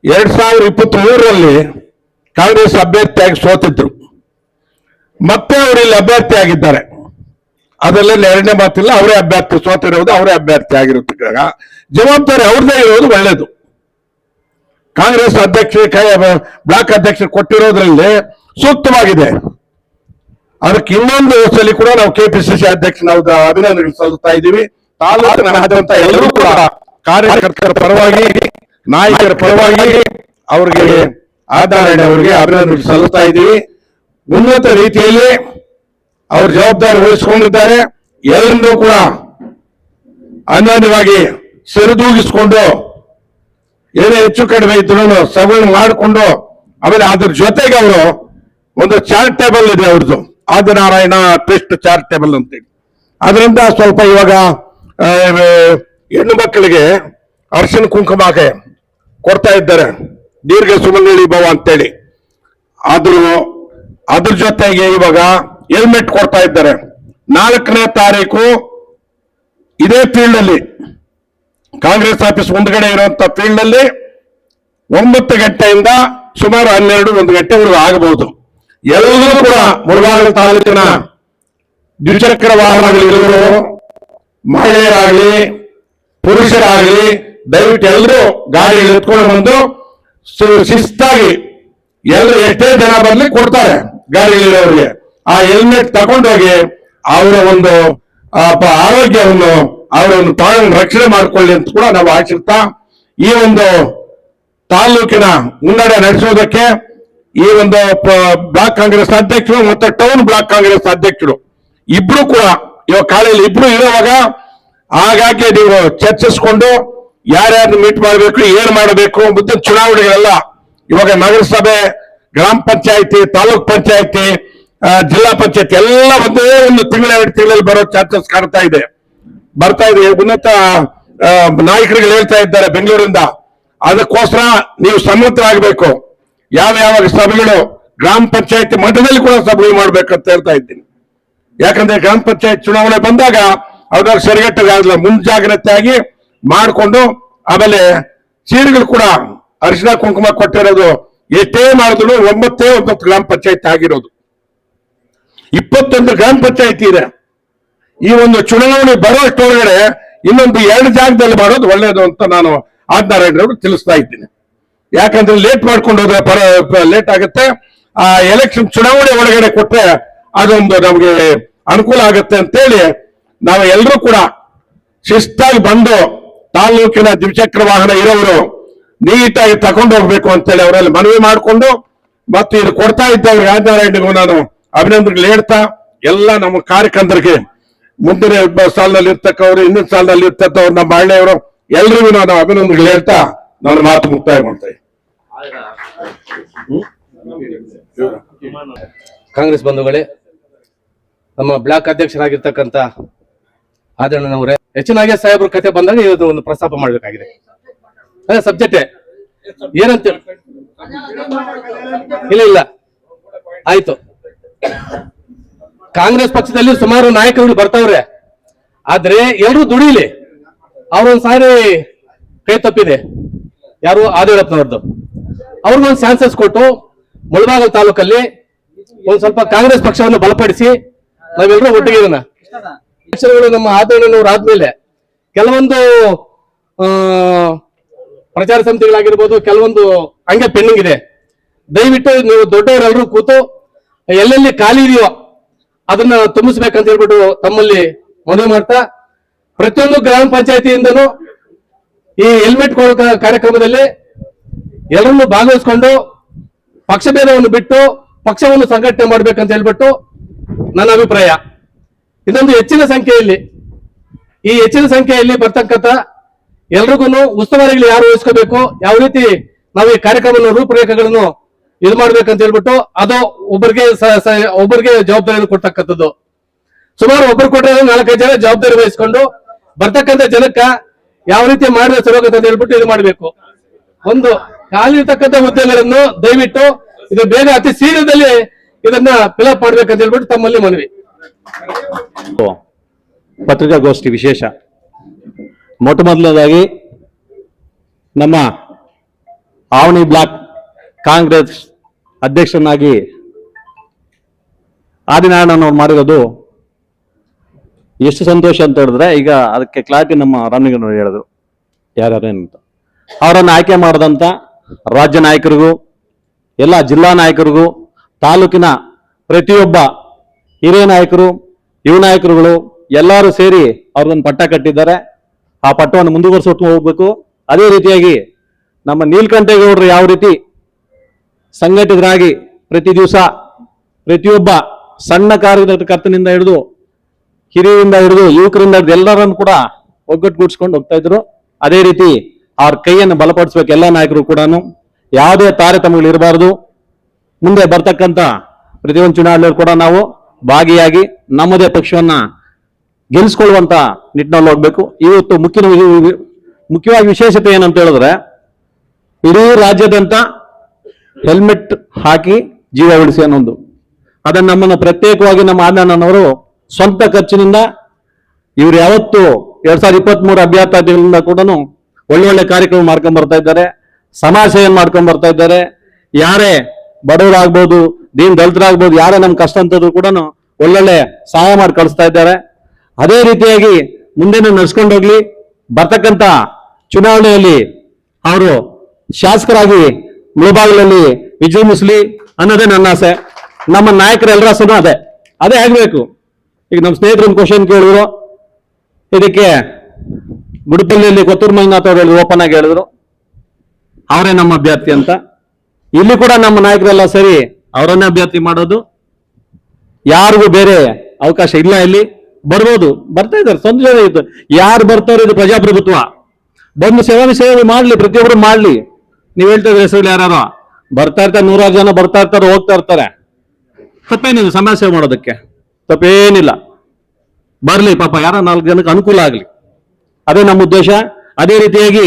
2023ರಲ್ಲಿ ಕಾಂಗ್ರೆಸ್ ಅಭ್ಯರ್ಥಿಯಾಗಿ ಸೋತಿದ್ರು, ಮತ್ತೆ ಅವರು ಇಲ್ಲಿ ಅಭ್ಯರ್ಥಿ ಆಗಿದ್ದಾರೆ. ಅದೆಲ್ಲ ಎರಡನೇ ಮಾತಿಲ್ಲ, ಅವರೇ ಅಭ್ಯರ್ಥಿ, ಸೋತಿರೋದು ಅವರೇ ಅಭ್ಯರ್ಥಿ ಆಗಿರುತ್ತಾಗ ಜವಾಬ್ದಾರಿ ಅವ್ರದೇ ಇರೋದು ಒಳ್ಳೇದು. ಕಾಂಗ್ರೆಸ್ ಬ್ಲಾಕ್ ಅಧ್ಯಕ್ಷರು ಕೊಟ್ಟಿರೋದ್ರಲ್ಲಿ ಸೂಕ್ತವಾಗಿದೆ. ಅದಕ್ಕೆ ಇನ್ನೊಂದು ಸಲ ಕೂಡ ನಾವು KPCC ಅಧ್ಯಕ್ಷ ನಾವು ಅಭಿನಂದನೆಗಳು ಸಲ್ಲಿಸ್ತಾ ಇದ್ದೀವಿ. ತಾಲೂಕಿನಾದ್ಯಂತ ಎಲ್ಲರೂ ಕೂಡ ಕಾರ್ಯಕರ್ತರ ಪರವಾಗಿ, ನಾಯಕರ ಪರವಾಗಿ ಅವರಿಗೆ ಆದ್ನಾರಾಯಣ ಅವರಿಗೆ ಅಭಿನಂದನೆಗಳು ಸಲ್ಲಿಸ್ತಾ ಇದ್ದೀವಿ. ಉನ್ನತ ರೀತಿಯಲ್ಲಿ ಅವ್ರ ಜವಾಬ್ದಾರಿ ವಹಿಸಿಕೊಂಡಿದ್ದಾರೆ. ಎಲ್ಲರನ್ನೂ ಕೂಡ ಅನ್ಯೋನ್ಯವಾಗಿ ಸರಿದೂಗಿಸಿಕೊಂಡು ಏನೇ ಹೆಚ್ಚು ಕಡಿಮೆ ಇದ್ರು ಸಭೆ ಮಾಡಿಕೊಂಡು, ಆಮೇಲೆ ಅದ್ರ ಜೊತೆಗೆ ಅವರು ಒಂದು ಚಾರಿಟೇಬಲ್ ಇದೆ ಅವ್ರದ್ದು, ಆದಿನಾರಾಯಣ ಟ್ರಸ್ಟ್ ಚಾರಿಟೇಬಲ್ ಅಂತೇಳಿ. ಅದರಿಂದ ಸ್ವಲ್ಪ ಇವಾಗ ಹೆಣ್ಣು ಮಕ್ಕಳಿಗೆ ಅರ್ಶಿನ ಕುಂಕುಮಕ್ಕೆ ಕೊಡ್ತಾ ಇದ್ದಾರೆ, ದೀರ್ಘ ಸುಮಂಗಲಿ ಭವ ಅಂತೇಳಿ. ಅದ್ರ ಜೊತೆಗೆ ಇವಾಗ ಹೆಲ್ಮೆಟ್ ಕೊಡ್ತಾ ಇದ್ದಾರೆ. 4ನೇ ತಾರೀಕು ಇದೇ ಫೀಲ್ಡ್ ಅಲ್ಲಿ, ಕಾಂಗ್ರೆಸ್ ಆಫೀಸ್ ಮುಂದ್ಗಡೆ ಇರುವಂತ ಫೀಲ್ಡ್ ಅಲ್ಲಿ 9 ಗಂಟೆಯಿಂದ ಸುಮಾರು 12-1 ಗಂಟೆವರೆಗೂ ಆಗಬಹುದು. ಎಲ್ಲರೂ ಕೂಡ ಮುಳಬಾಗಿಲು ತಾಲೂಕಿನ ದ್ವಿಚಕ್ರ ವಾಹನಗಳಿರೋರು, ಮಹಿಳೆಯರಾಗಲಿ ಪುರುಷರಾಗಲಿ ದಯವಿಟ್ಟು ಎಲ್ಲರೂ ಗಾಡಿ ಎತ್ಕೊಂಡು ಬಂದು ಶಿಸ್ತಾಗಿ ಎಲ್ಲರೂ ಎಷ್ಟೇ ಜನ ಬರ್ಲಿ ಕೊಡ್ತಾರೆ ಗಾಡಿಗಳಿರೋರಿಗೆ. ಆ ಹೆಲ್ಮೆಟ್ ತಗೊಂಡೋಗಿ ಅವರ ಒಂದು ಆರೋಗ್ಯವನ್ನು ಅವರನ್ನು ತಾವು ರಕ್ಷಣೆ ಮಾಡಿಕೊಳ್ಳಿ ಅಂತ ಕೂಡ ನಾವು ಆಶಿಸ್ತಾ, ಈ ಒಂದು ತಾಲೂಕಿನ ಮುನ್ನಡೆ ನಡೆಸೋದಕ್ಕೆ ಈ ಒಂದು ಬ್ಲಾಕ್ ಕಾಂಗ್ರೆಸ್ ಅಧ್ಯಕ್ಷರು ಮತ್ತು ಟೌನ್ ಬ್ಲಾಕ್ ಕಾಂಗ್ರೆಸ್ ಅಧ್ಯಕ್ಷರು ಇಬ್ರು ಕೂಡ ಇವಾಗ ಕಾಲೆಯಲ್ಲಿ ಇಬ್ರು ಇರುವಾಗ ಹಾಗಾಗಿ ನೀವು ಚರ್ಚಿಸಿಕೊಂಡು ಯಾರ್ಯಾರನ್ನು ಮೀಟ್ ಮಾಡಬೇಕು, ಏನ್ ಮಾಡಬೇಕು, ಮುಂದಿನ ಚುನಾವಣೆಗಳೆಲ್ಲ ಇವಾಗ ನಗರಸಭೆ, ಗ್ರಾಮ ಪಂಚಾಯತಿ, ತಾಲೂಕ್ ಪಂಚಾಯತಿ, ಜಿಲ್ಲಾ ಪಂಚಾಯತಿ ಎಲ್ಲ ಒಂದೇ ಒಂದು ತಿಂಗಳ 2 ತಿಂಗಳಲ್ಲಿ ಬರೋ ಚಾನ್ಸಸ್ ಕಾಣ್ತಾ ಇದೆ, ಬರ್ತಾ ಇದೆ. ಉನ್ನತ ನಾಯಕರುಗಳು ಹೇಳ್ತಾ ಇದ್ದಾರೆ ಬೆಂಗಳೂರಿಂದ. ಅದಕ್ಕೋಸ್ಕರ ನೀವು ಸಮ್ಮತರಾಗಬೇಕು. ಯಾವ ಸಭೆಗಳು ಗ್ರಾಮ ಪಂಚಾಯತಿ ಮಟ್ಟದಲ್ಲಿ ಕೂಡ ಸಭೆಗಳು ಮಾಡ್ಬೇಕಂತ ಹೇಳ್ತಾ ಇದ್ದೀನಿ. ಯಾಕಂದ್ರೆ ಗ್ರಾಮ ಪಂಚಾಯತ್ ಚುನಾವಣೆ ಬಂದಾಗ ಅವ್ರ ಸರಿಗಟ್ಟಗಾಗಲ್ಲ, ಮುಂಜಾಗ್ರತೆಯಾಗಿ ಮಾಡಿಕೊಂಡು, ಆಮೇಲೆ ಸೀರೆಗಳು ಕೂಡ ಅರಿಶಿನ ಕುಂಕುಮ ಕೊಟ್ಟಿರೋದು ಎಷ್ಟೇ ಮಾಡಿದ್ರು 9 ಗ್ರಾಮ ಪಂಚಾಯತ್ ಆಗಿರೋದು, 21 ಗ್ರಾಮ ಪಂಚಾಯತಿ ಇದೆ. ಈ ಒಂದು ಚುನಾವಣೆ ಬರೋಷ್ಟೊಳಗಡೆ ಇನ್ನೊಂದು 2 ಜಾಗದಲ್ಲಿ ಮಾಡೋದು ಒಳ್ಳೇದು ಅಂತ ನಾನು ಆದ್ನಾರಾಯಣರವರು ತಿಳಿಸ್ತಾ ಇದ್ದೀನಿ. ಯಾಕಂದ್ರೆ ಲೇಟ್ ಮಾಡ್ಕೊಂಡು ಹೋದ್ರೆ ಲೇಟ್ ಆಗುತ್ತೆ. ಆ ಎಲೆಕ್ಷನ್ ಚುನಾವಣೆ ಒಳಗಡೆ ಕೊಟ್ರೆ ಅದೊಂದು ನಮಗೆ ಅನುಕೂಲ ಆಗುತ್ತೆ ಅಂತೇಳಿ ನಾವು ಎಲ್ಲರೂ ಕೂಡ ಶಿಸ್ತಾಗಿ ಬಂದು ತಾಲೂಕಿನ ದ್ವಿಚಕ್ರ ವಾಹನ ಇರೋರು ನೀಟಾಗಿ ತಗೊಂಡು ಹೋಗ್ಬೇಕು ಅಂತೇಳಿ ಅವರಲ್ಲಿ ಮನವಿ ಮಾಡಿಕೊಂಡು ಮತ್ತು ಇದು ಕೊಡ್ತಾ ಇದ್ದವ್ರು ರಾಜನಾರಾಯಣಗೂ ನಾನು ಅಭಿನಂದನೆಗಳು ಹೇಳ್ತಾ ಎಲ್ಲ ನಮ್ಮ ಕಾರ್ಯಕರ್ತರಿಗೆ ಮುಂದಿನ ಸಾಲಿನಲ್ಲಿ ಇರ್ತಕ್ಕವ್ರು ಇನ್ನೊಂದು ಸಾಲಿನಲ್ಲಿ ಇರ್ತಕ್ಕವ್ರು ನಮ್ಮ ಹಳ್ಳಿಯವರು ಎಲ್ರಿಗೂ ನಾನು ಅಭಿನಂದನೆಗಳು ಹೇಳ್ತಾ ನನ್ನ ಮಾತು ಮುಕ್ತಾಯ ಮಾಡ್ತಾ ಇದ್ದೀನಿ. ಕಾಂಗ್ರೆಸ್ ಬಂಧುಗಳೇ, ನಮ್ಮ ಬ್ಲಾಕ್ ಅಧ್ಯಕ್ಷರಾಗಿರ್ತಕ್ಕಂಥ ಆದರಣನವರೇ, ಹೆಚ್ಚಿನಾಗೆ ಸಾಹೇಬ್ರ ಕತೆ ಬಂದಾಗ ಇವತ್ತು ಒಂದು ಪ್ರಸ್ತಾಪ ಮಾಡಬೇಕಾಗಿದೆ. ಅದೇ ಸಬ್ಜೆಕ್ಟೇ ಏನಂತ ಇಲ್ಲ ಆಯ್ತು. ಕಾಂಗ್ರೆಸ್ ಪಕ್ಷದಲ್ಲಿ ಸುಮಾರು ನಾಯಕರುಗಳು ಬರ್ತಾವ್ರೆ, ಆದ್ರೆ ಎಲ್ಲರೂ ದುಡಿಲಿ. ಅವ್ರೊಂದ್ ಸಾರಿ ಕೈ ತಪ್ಪಿದೆ, ಯಾರು ಆದಿಳಪ್ಪನವ್ರದ್ದು. ಅವ್ರಿಗೊಂದು ಚಾನ್ಸಸ್ ಕೊಟ್ಟು ಮುಳಬಾಗಲ್ ತಾಲೂಕಲ್ಲಿ ಒಂದ್ ಸ್ವಲ್ಪ ಕಾಂಗ್ರೆಸ್ ಪಕ್ಷವನ್ನು ಬಲಪಡಿಸಿ ನಾವೆಲ್ಲರೂ ಒಟ್ಟಿಗೆ ಇರೋಣ. ಅಧ್ಯಕ್ಷರುಗಳು ನಮ್ಮ ಆದರಣನವ್ರು ಆದ್ಮೇಲೆ ಕೆಲವೊಂದು ಪ್ರಚಾರ ಸಮಿತಿಗಳಾಗಿರ್ಬೋದು, ಕೆಲವೊಂದು ಹಂಗೆ ಪೆಂಡಿಂಗ್ ಇದೆ. ದಯವಿಟ್ಟು ನೀವು ದೊಡ್ಡವರೆಲ್ಲರೂ ಕೂತು ಎಲ್ಲೆಲ್ಲಿ ಖಾಲಿ ಇದೆಯೋ ಅದನ್ನ ತುಂಬಿಸ್ಬೇಕಂತ ಹೇಳ್ಬಿಟ್ಟು ತಮ್ಮಲ್ಲಿ ಮನವಿ ಮಾಡ್ತಾ, ಪ್ರತಿಯೊಂದು ಗ್ರಾಮ ಪಂಚಾಯತಿಯಿಂದನೂ ಈ ಹೆಲ್ಮೆಟ್ ಕೊಡೋ ಕಾರ್ಯಕ್ರಮದಲ್ಲಿ ಎಲ್ಲರನ್ನು ಭಾಗವಹಿಸಿಕೊಂಡು ಪಕ್ಷಭೇದವನ್ನು ಬಿಟ್ಟು ಪಕ್ಷವನ್ನು ಸಂಘಟನೆ ಮಾಡ್ಬೇಕಂತ ಹೇಳ್ಬಿಟ್ಟು ನನ್ನ ಅಭಿಪ್ರಾಯ. ಇದೊಂದು ಹೆಚ್ಚಿನ ಸಂಖ್ಯೆಯಲ್ಲಿ ಬರ್ತಕ್ಕಂಥ ಎಲ್ರಿಗೂ ಉಸ್ತುವಾರಿಗಳು ಯಾರು ವಹಿಸ್ಕೋಬೇಕು, ಯಾವ ರೀತಿ ನಾವು ಈ ಕಾರ್ಯಕ್ರಮದ ರೂಪರೇಖೆಗಳನ್ನು ಇದು ಮಾಡ್ಬೇಕಂತ ಹೇಳ್ಬಿಟ್ಟು ಅದು ಒಬ್ಬರಿಗೆ ಜವಾಬ್ದಾರಿಯನ್ನು ಕೊಡ್ತಕ್ಕಂಥದ್ದು. ಸುಮಾರು ಒಬ್ಬರು ಕೊಟ್ಟರೆ 4-5 ಜನ ಜವಾಬ್ದಾರಿ ವಹಿಸ್ಕೊಂಡು ಬರ್ತಕ್ಕಂಥ ಜನಕ್ಕ ಯಾವ ರೀತಿ ಮಾಡಿದ್ರೆ ಸರೋಗತ್ತೆ ಅಂತ ಹೇಳ್ಬಿಟ್ಟು ಇದು ಮಾಡಬೇಕು. ಒಂದು ಖಾಲಿ ಇರ್ತಕ್ಕಂಥ ಹುದ್ದೆಗಳನ್ನು ದಯವಿಟ್ಟು ಇದು ಬೇಗ ಅತಿ ಶೀಘ್ರದಲ್ಲಿ ಇದನ್ನ ಫಿಲಪ್ ಮಾಡ್ಬೇಕಂತ ಹೇಳ್ಬಿಟ್ಟು ತಮ್ಮಲ್ಲಿ ಮನವಿ. ಪತ್ರಿಕಾಗೋಷ್ಠಿ ವಿಶೇಷ. ಮೊಟ್ಟ ಮೊದಲನೇದಾಗಿ ನಮ್ಮ ಆವಣಿ ಬ್ಲಾಕ್ ಕಾಂಗ್ರೆಸ್ ಅಧ್ಯಕ್ಷನಾಗಿ ಆದಿನಾರಾಯಣನವ್ರು ಮಾಡಿರೋದು ಎಷ್ಟು ಸಂತೋಷ ಅಂತ ಹೇಳಿದ್ರೆ, ಈಗ ಅದಕ್ಕೆ ಕ್ಲಾರಿಟಿ ನಮ್ಮ ರಾಮಲಿಂಗನವರು ಹೇಳಿದ್ರು ಯಾರ್ಯಾರೇನಂತ. ಅವರನ್ನು ಆಯ್ಕೆ ಮಾಡಿದಂಥ ರಾಜ್ಯ ನಾಯಕರಿಗೂ, ಎಲ್ಲ ಜಿಲ್ಲಾ ನಾಯಕರಿಗೂ, ತಾಲೂಕಿನ ಪ್ರತಿಯೊಬ್ಬ ಹಿರಿಯ ನಾಯಕರು, ಯುವ ನಾಯಕರುಗಳು ಎಲ್ಲರೂ ಸೇರಿ ಅವ್ರಿಗೊಂದು ಪಟ್ಟ ಕಟ್ಟಿದ್ದಾರೆ. ಆ ಪಟ್ಟವನ್ನು ಮುಂದುವರಿಸ್ಕೊಂಡು ಹೋಗ್ಬೇಕು. ಅದೇ ರೀತಿಯಾಗಿ ನಮ್ಮ ನೀಲಕಂಠೇಗೌಡರು ಯಾವ ರೀತಿ ಸಂಘಟಿತರಾಗಿ ಪ್ರತಿ ದಿವಸ ಪ್ರತಿಯೊಬ್ಬ ಸಣ್ಣ ಕಾರ್ಯಕರ್ತನಿಂದ ಹಿಡಿದು ಹಿರಿಯರಿಂದ ಹಿಡಿದು ಯುವಕರಿಂದ ಹಿಡಿದು ಎಲ್ಲರನ್ನು ಕೂಡ ಒಗ್ಗಟ್ಟುಗೂಡಿಸ್ಕೊಂಡು ಹೋಗ್ತಾ ಇದ್ರು. ಅದೇ ರೀತಿ ಅವ್ರ ಕೈಯನ್ನು ಬಲಪಡಿಸ್ಬೇಕು. ಎಲ್ಲ ನಾಯಕರು ಕೂಡ ಯಾವುದೇ ತಾರತಮ್ಯಗಳು ಇರಬಾರದು. ಮುಂದೆ ಬರ್ತಕ್ಕಂಥ ಪ್ರತಿಯೊಂದು ಚುನಾವಣೆಯಲ್ಲಿ ಕೂಡ ನಾವು ಭಾಗಿಯಾಗಿ ನಮ್ಮದೇ ಪಕ್ಷವನ್ನ ಗೆಲ್ಲಿಸ್ಕೊಳ್ಳುವಂತ ನಿಟ್ಟಿನಲ್ಲಿ ಹೋಗ್ಬೇಕು. ಇವತ್ತು ಮುಖ್ಯವಾಗಿ ವಿಶೇಷತೆ ಏನಂತ ಹೇಳಿದ್ರೆ, ಇಡೀ ರಾಜ್ಯಾದ್ಯಂತ ಹೆಲ್ಮೆಟ್ ಹಾಕಿ ಜೀವ ಉಳಿಸಿ ಅನ್ನೊಂದು, ಅದನ್ನ ನಮ್ಮನ್ನು ಪ್ರತ್ಯೇಕವಾಗಿ ನಮ್ಮ ಆನಂದನವರು ಸ್ವಂತ ಖರ್ಚಿನಿಂದ ಇವ್ರು ಯಾವತ್ತು 2023 ಅಭ್ಯರ್ಥಿಗಳಿಂದ ಕೂಡ ಒಳ್ಳೊಳ್ಳೆ ಕಾರ್ಯಕ್ರಮ ಮಾಡ್ಕೊಂಡ್ ಬರ್ತಾ ಇದ್ದಾರೆ, ಸಮಾಜ ಸೇವೆ ಮಾಡ್ಕೊಂಡ್ ಬರ್ತಾ ಇದ್ದಾರೆ. ಯಾರೇ ಬಡವರಾಗ್ಬೋದು, ದಲಿತರಾಗ್ಬೋದು, ಯಾರೇ ನಮ್ ಕಷ್ಟ ಅಂತಂದ್ರು ಕೂಡ ಒಳ್ಳೊಳ್ಳೆ ಸಹಾಯ ಮಾಡಿ ಕಳಿಸ್ತಾ ಇದ್ದಾರೆ. ಅದೇ ರೀತಿಯಾಗಿ ಮುಂದೆನೂ ನಡ್ಸ್ಕೊಂಡು ಹೋಗ್ಲಿ. ಬರ್ತಕ್ಕಂಥ ಚುನಾವಣೆಯಲ್ಲಿ ಅವರು ಶಾಸಕರಾಗಿ ಮುಳಬಾಗಿಲಲ್ಲಿ ವಿಜೃಂಭಿಸ್ಲಿ ಅನ್ನೋದೇ ನನ್ನ ಆಸೆ. ನಮ್ಮ ನಾಯಕರೆಲ್ಲರ ಆಸೆನೂ ಅದೇ ಆಗ್ಬೇಕು. ಈಗ ನಮ್ಮ ಸ್ನೇಹಿತರೊಂದು ಕ್ವಶನ್ ಕೇಳಿದ್ರು, ಇದಕ್ಕೆ ಗುಡಿಪಲ್ಲಿಯಲ್ಲಿ ಕೊತ್ತೂರು ಮಂಜುನಾಥ್ ಅವರು ಹೇಳಿದ್ರು, ಓಪನ್ ಆಗಿ ಹೇಳಿದ್ರು ಅವರೇ ನಮ್ಮ ಅಭ್ಯರ್ಥಿ ಅಂತ. ಇಲ್ಲಿ ಕೂಡ ನಮ್ಮ ನಾಯಕರೆಲ್ಲ ಸರಿ ಅವರನ್ನೇ ಅಭ್ಯರ್ಥಿ ಮಾಡೋದು, ಯಾರಿಗೂ ಬೇರೆ ಅವಕಾಶ ಇಲ್ಲ. ಇಲ್ಲಿ ಬರ್ಬೋದು, ಬರ್ತಾ ಇದ್ದಾರೆ, ತೊಂದರೆ ಇತ್ತು. ಯಾರು ಬರ್ತಾರೋ ಇದು ಪ್ರಜಾಪ್ರಭುತ್ವ. ಬಂದು ಸೇವೆ ಮಾಡ್ಲಿ, ಪ್ರತಿಯೊಬ್ಬರು ಮಾಡ್ಲಿ. ನೀವ್ ಹೇಳ್ತಾ ಇದ್ರೆ ಹೆಸರು ಯಾರು ಬರ್ತಾ ಇರ್ತಾರೆ, 100 ಜನ ಬರ್ತಾ ಇರ್ತಾರೆ, ಹೋಗ್ತಾ ಇರ್ತಾರೆ. ತಪ್ಪೇನಿಲ್ಲ ಸಮಾಜ ಸೇವೆ ಮಾಡೋದಕ್ಕೆ, ತಪ್ಪೇನಿಲ್ಲ. ಬರ್ಲಿ ಪಾಪ, ಯಾರ 4 ಜನಕ್ಕೆ ಅನುಕೂಲ ಆಗ್ಲಿ, ಅದೇ ನಮ್ಮ ಉದ್ದೇಶ. ಅದೇ ರೀತಿಯಾಗಿ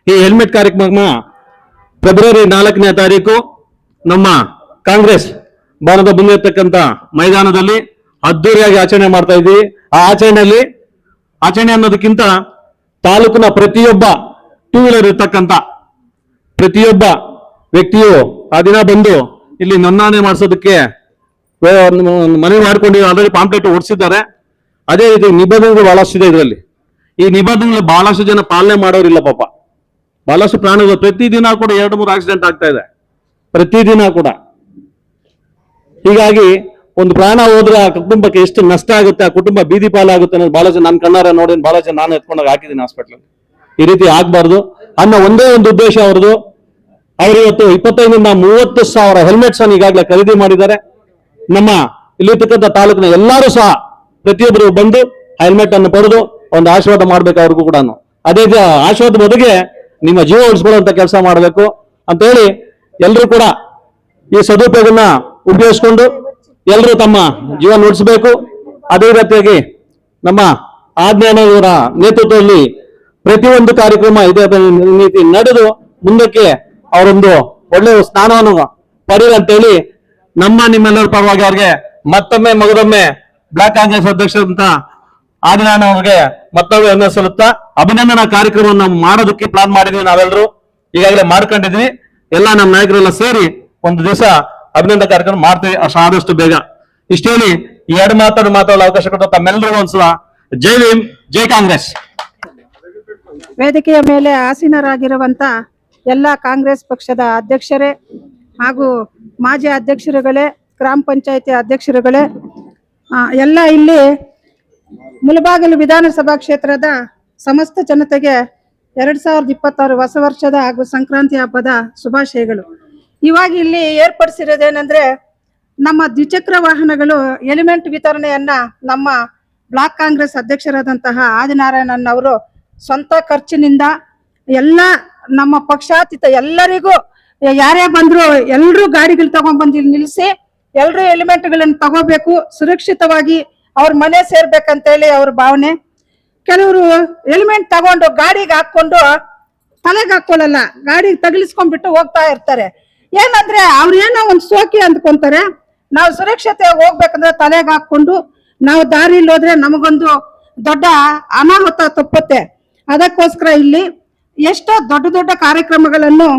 ಈ ಹೆಲ್ಮೆಟ್ ಕಾರ್ಯಕ್ರಮ ಫೆಬ್ರವರಿ 4ನೇ ತಾರೀಕು ನಮ್ಮ ಕಾಂಗ್ರೆಸ್ ಭವನದ ಮುಂದೆ ಇರ್ತಕ್ಕಂಥ ಮೈದಾನದಲ್ಲಿ ಅದ್ದೂರಿಯಾಗಿ ಆಚರಣೆ ಮಾಡ್ತಾ ಇದ್ದೀವಿ. ಆ ಆಚರಣೆ ಅನ್ನೋದಕ್ಕಿಂತ ತಾಲೂಕಿನ ಪ್ರತಿಯೊಬ್ಬ 2 ವೀಲರ್ ಇರ್ತಕ್ಕಂಥ ಪ್ರತಿಯೊಬ್ಬ ವ್ಯಕ್ತಿಯು ಆ ದಿನ ಬಂದು ಇಲ್ಲಿ ನೋಂದಣಿ ಮಾಡಿಸೋದಕ್ಕೆ ಮನವಿ ಮಾಡ್ಕೊಂಡು ಆಲ್ರೆಡಿ ಪಾಂಪ್ಲೆಟ್ ಓಡಿಸಿದ್ದಾರೆ. ಅದೇ ರೀತಿ ನಿಬಂಧನೆಗಳು ಬಹಳಷ್ಟಿದೆ ಇದರಲ್ಲಿ. ಈ ನಿಬಂಧನೆಗಳು ಬಹಳಷ್ಟು ಜನ ಪಾಲನೆ ಮಾಡೋರಿಲ್ಲ ಪಾಪ. ಬಹಳಷ್ಟು ಪ್ರಾಣಿಗಳು ಪ್ರತಿದಿನ ಕೂಡ 2-3 ಆಕ್ಸಿಡೆಂಟ್ ಆಗ್ತಾ ಇದೆ ಪ್ರತಿದಿನ ಕೂಡ. ಹೀಗಾಗಿ ಒಂದು ಪ್ರಾಣ ಹೋದ್ರೆ ಆ ಕುಟುಂಬಕ್ಕೆ ಎಷ್ಟು ನಷ್ಟ ಆಗುತ್ತೆ, ಆ ಕುಟುಂಬ ಬೀದಿ ಪಾಲಾಗುತ್ತೆ ಅನ್ನೋದು ಬಹಳ ಜನ ನನ್ನ ಕಣ್ಣಾರ ನೋಡಿ, ಬಹಳ ಜನ ನಾನು ಎತ್ಕೊಂಡಾಗ ಹಾಕಿದ್ದೀನಿ ಹಾಸ್ಪಿಟ್ಲಲ್ಲಿ. ಈ ರೀತಿ ಆಗ್ಬಾರ್ದು ಅನ್ನೋ ಒಂದೇ ಒಂದು ಉದ್ದೇಶ ಅವ್ರದ್ದು. ಅವರು ಇವತ್ತು 25ರಿಂದ 30,000 ಹೆಲ್ಮೆಟ್ಸ್ ಅನ್ನು ಈಗಾಗಲೇ ಖರೀದಿ ಮಾಡಿದ್ದಾರೆ. ನಮ್ಮ ಇಲ್ಲಿರ್ತಕ್ಕಂಥ ತಾಲೂಕಿನ ಎಲ್ಲರೂ ಸಹ ಪ್ರತಿಯೊಬ್ಬರು ಬಂದು ಹೆಲ್ಮೆಟ್ ಅನ್ನು ಪಡೆದು ಒಂದು ಆಶೀರ್ವಾದ ಮಾಡ್ಬೇಕು ಅವ್ರಿಗೂ ಕೂಡ. ಅದೇ ಆಶೀರ್ವಾದ ಬದುಗೆ ನಿಮ್ಮ ಜೀವ ಉಳಿಸ್ಕೊಳ್ಳುವಂತ ಕೆಲಸ ಮಾಡಬೇಕು ಅಂತ ಹೇಳಿ ಎಲ್ಲರೂ ಕೂಡ ಈ ಸದುಪಯೋಗನ ಉಪಯೋಗಿಸ್ಕೊಂಡು ಎಲ್ಲರೂ ತಮ್ಮ ಜೀವನ ಉಳಿಸಬೇಕು. ಅದೇ ರೀತಿಯಾಗಿ ನಮ್ಮ ಆಜ್ಞಾನವರ ನೇತೃತ್ವದಲ್ಲಿ ಪ್ರತಿಯೊಂದು ಕಾರ್ಯಕ್ರಮ ಇದೇ ರೀತಿ ನಡೆದು ಮುಂದಕ್ಕೆ ಅವರೊಂದು ಒಳ್ಳೆಯ ಸ್ಥಾನವನ್ನು ಪಡೆಯಲಿ ಅಂತೇಳಿ ನಿಮ್ಮೆಲ್ಲರ ಪರವಾಗಿ ಅವ್ರಿಗೆ ಮತ್ತೊಮ್ಮೆ ಮಗದೊಮ್ಮೆ ಬ್ಲಾಕ್ ಕಾಂಗ್ರೆಸ್ ಅಧ್ಯಕ್ಷರಂತ ಆದಿನಾರಾಯಣ ಅವರಿಗೆ ಮತ್ತೊಮ್ಮೆ ಸಲ್ಲುತ್ತಾ ಅಭಿನಂದನಾ ಕಾರ್ಯಕ್ರಮವನ್ನು ನಾವು ಮಾಡೋದಕ್ಕೆ ಪ್ಲಾನ್ ಮಾಡಿದ್ವಿ. ನಾವೆಲ್ಲರೂ ಈಗಾಗಲೇ ಮಾಡ್ಕೊಂಡಿದ್ವಿ. ಎಲ್ಲ ನಮ್ಮ ನಾಯಕರೆಲ್ಲ ಸೇರಿ ಒಂದು ದಿವಸ ಅಭಿನಂದನಾ ಕಾರ್ಯಕ್ರಮ ಮಾಡ್ತೀವಿ ಆದಷ್ಟು ಬೇಗ. ಇಷ್ಟ ಹೇಳಿ ಈ ಎರಡು ಮಾತಾಡಲು ಅವಕಾಶ ಕೊಟ್ಟ ತಮ್ಮೆಲ್ಲರಿಗೂ ಒಂದ್ಸಲ ಜೈ ಭೀಮ್, ಜೈ ಕಾಂಗ್ರೆಸ್. ವೇದಿಕೆಯ ಮೇಲೆ ಆಸೀನರಾಗಿರುವಂತ ಎಲ್ಲ ಕಾಂಗ್ರೆಸ್ ಪಕ್ಷದ ಅಧ್ಯಕ್ಷರೇ ಹಾಗೂ ಮಾಜಿ ಅಧ್ಯಕ್ಷರುಗಳೇ, ಗ್ರಾಮ ಪಂಚಾಯತಿ ಅಧ್ಯಕ್ಷರುಗಳೇ, ಎಲ್ಲ ಇಲ್ಲಿ ಮುಳಬಾಗಿಲು ವಿಧಾನಸಭಾ ಕ್ಷೇತ್ರದ ಸಮಸ್ತ ಜನತೆಗೆ 2026 ಹೊಸ ವರ್ಷದ ಹಾಗೂ ಸಂಕ್ರಾಂತಿ ಹಬ್ಬದ ಶುಭಾಶಯಗಳು. ಇವಾಗ ಇಲ್ಲಿ ಏರ್ಪಡಿಸಿರೋದೇನೆಂದ್ರೆ ನಮ್ಮ ದ್ವಿಚಕ್ರ ವಾಹನಗಳು ಎಲಿಮೆಂಟ್ ವಿತರಣೆಯನ್ನ ನಮ್ಮ ಬ್ಲಾಕ್ ಕಾಂಗ್ರೆಸ್ ಅಧ್ಯಕ್ಷರಾದಂತಹ ಆದಿನಾರಾಯಣನ್ ಅವರು ಸ್ವಂತ ಖರ್ಚಿನಿಂದ ಎಲ್ಲ ನಮ್ಮ ಪಕ್ಷಾತೀತ ಎಲ್ಲರಿಗೂ ಯಾರೇ ಬಂದ್ರು ಎಲ್ಲರೂ ಗಾಡಿಗಳು ತಗೊಂಡ್ಬಂದು ಇಲ್ಲಿ ನಿಲ್ಲಿಸಿ ಎಲ್ಲರೂ ಎಲಿಮೆಂಟ್ಗಳನ್ನು ತಗೋಬೇಕು, ಸುರಕ್ಷಿತವಾಗಿ ಅವ್ರ ಮನೆ ಸೇರ್ಬೇಕಂತೇಳಿ ಅವ್ರ ಭಾವನೆ. ಕೆಲವರು ಎಲಿಮೆಂಟ್ ತಗೊಂಡು ಗಾಡಿಗೆ ಹಾಕೊಂಡು ತಲೆಗೆ ಹಾಕೊಳ್ಳಲ್ಲ, ಗಾಡಿಗೆ ತಗಲಿಸ್ಕೊಂಡ್ಬಿಟ್ಟು ಹೋಗ್ತಾ ಇರ್ತಾರೆ. ಏನಂದ್ರೆ ಅವ್ರು ಏನೋ ಒಂದು ಸೋಕಿ ಅಂದ್ಕೊಂತಾರೆ. ನಾವು ಸುರಕ್ಷತೆಯಾಗಿ ಹೋಗ್ಬೇಕಂದ್ರೆ ತಲೆಗೆ ಹಾಕೊಂಡು ನಾವು ದಾರಿಲಿ ಹೋದ್ರೆ ನಮಗೊಂದು ದೊಡ್ಡ ಅನಾಹುತ ತಪ್ಪುತ್ತೆ. ಅದಕ್ಕೋಸ್ಕರ ಇಲ್ಲಿ ಎಷ್ಟೋ ದೊಡ್ಡ ದೊಡ್ಡ ಕಾರ್ಯಕ್ರಮಗಳನ್ನು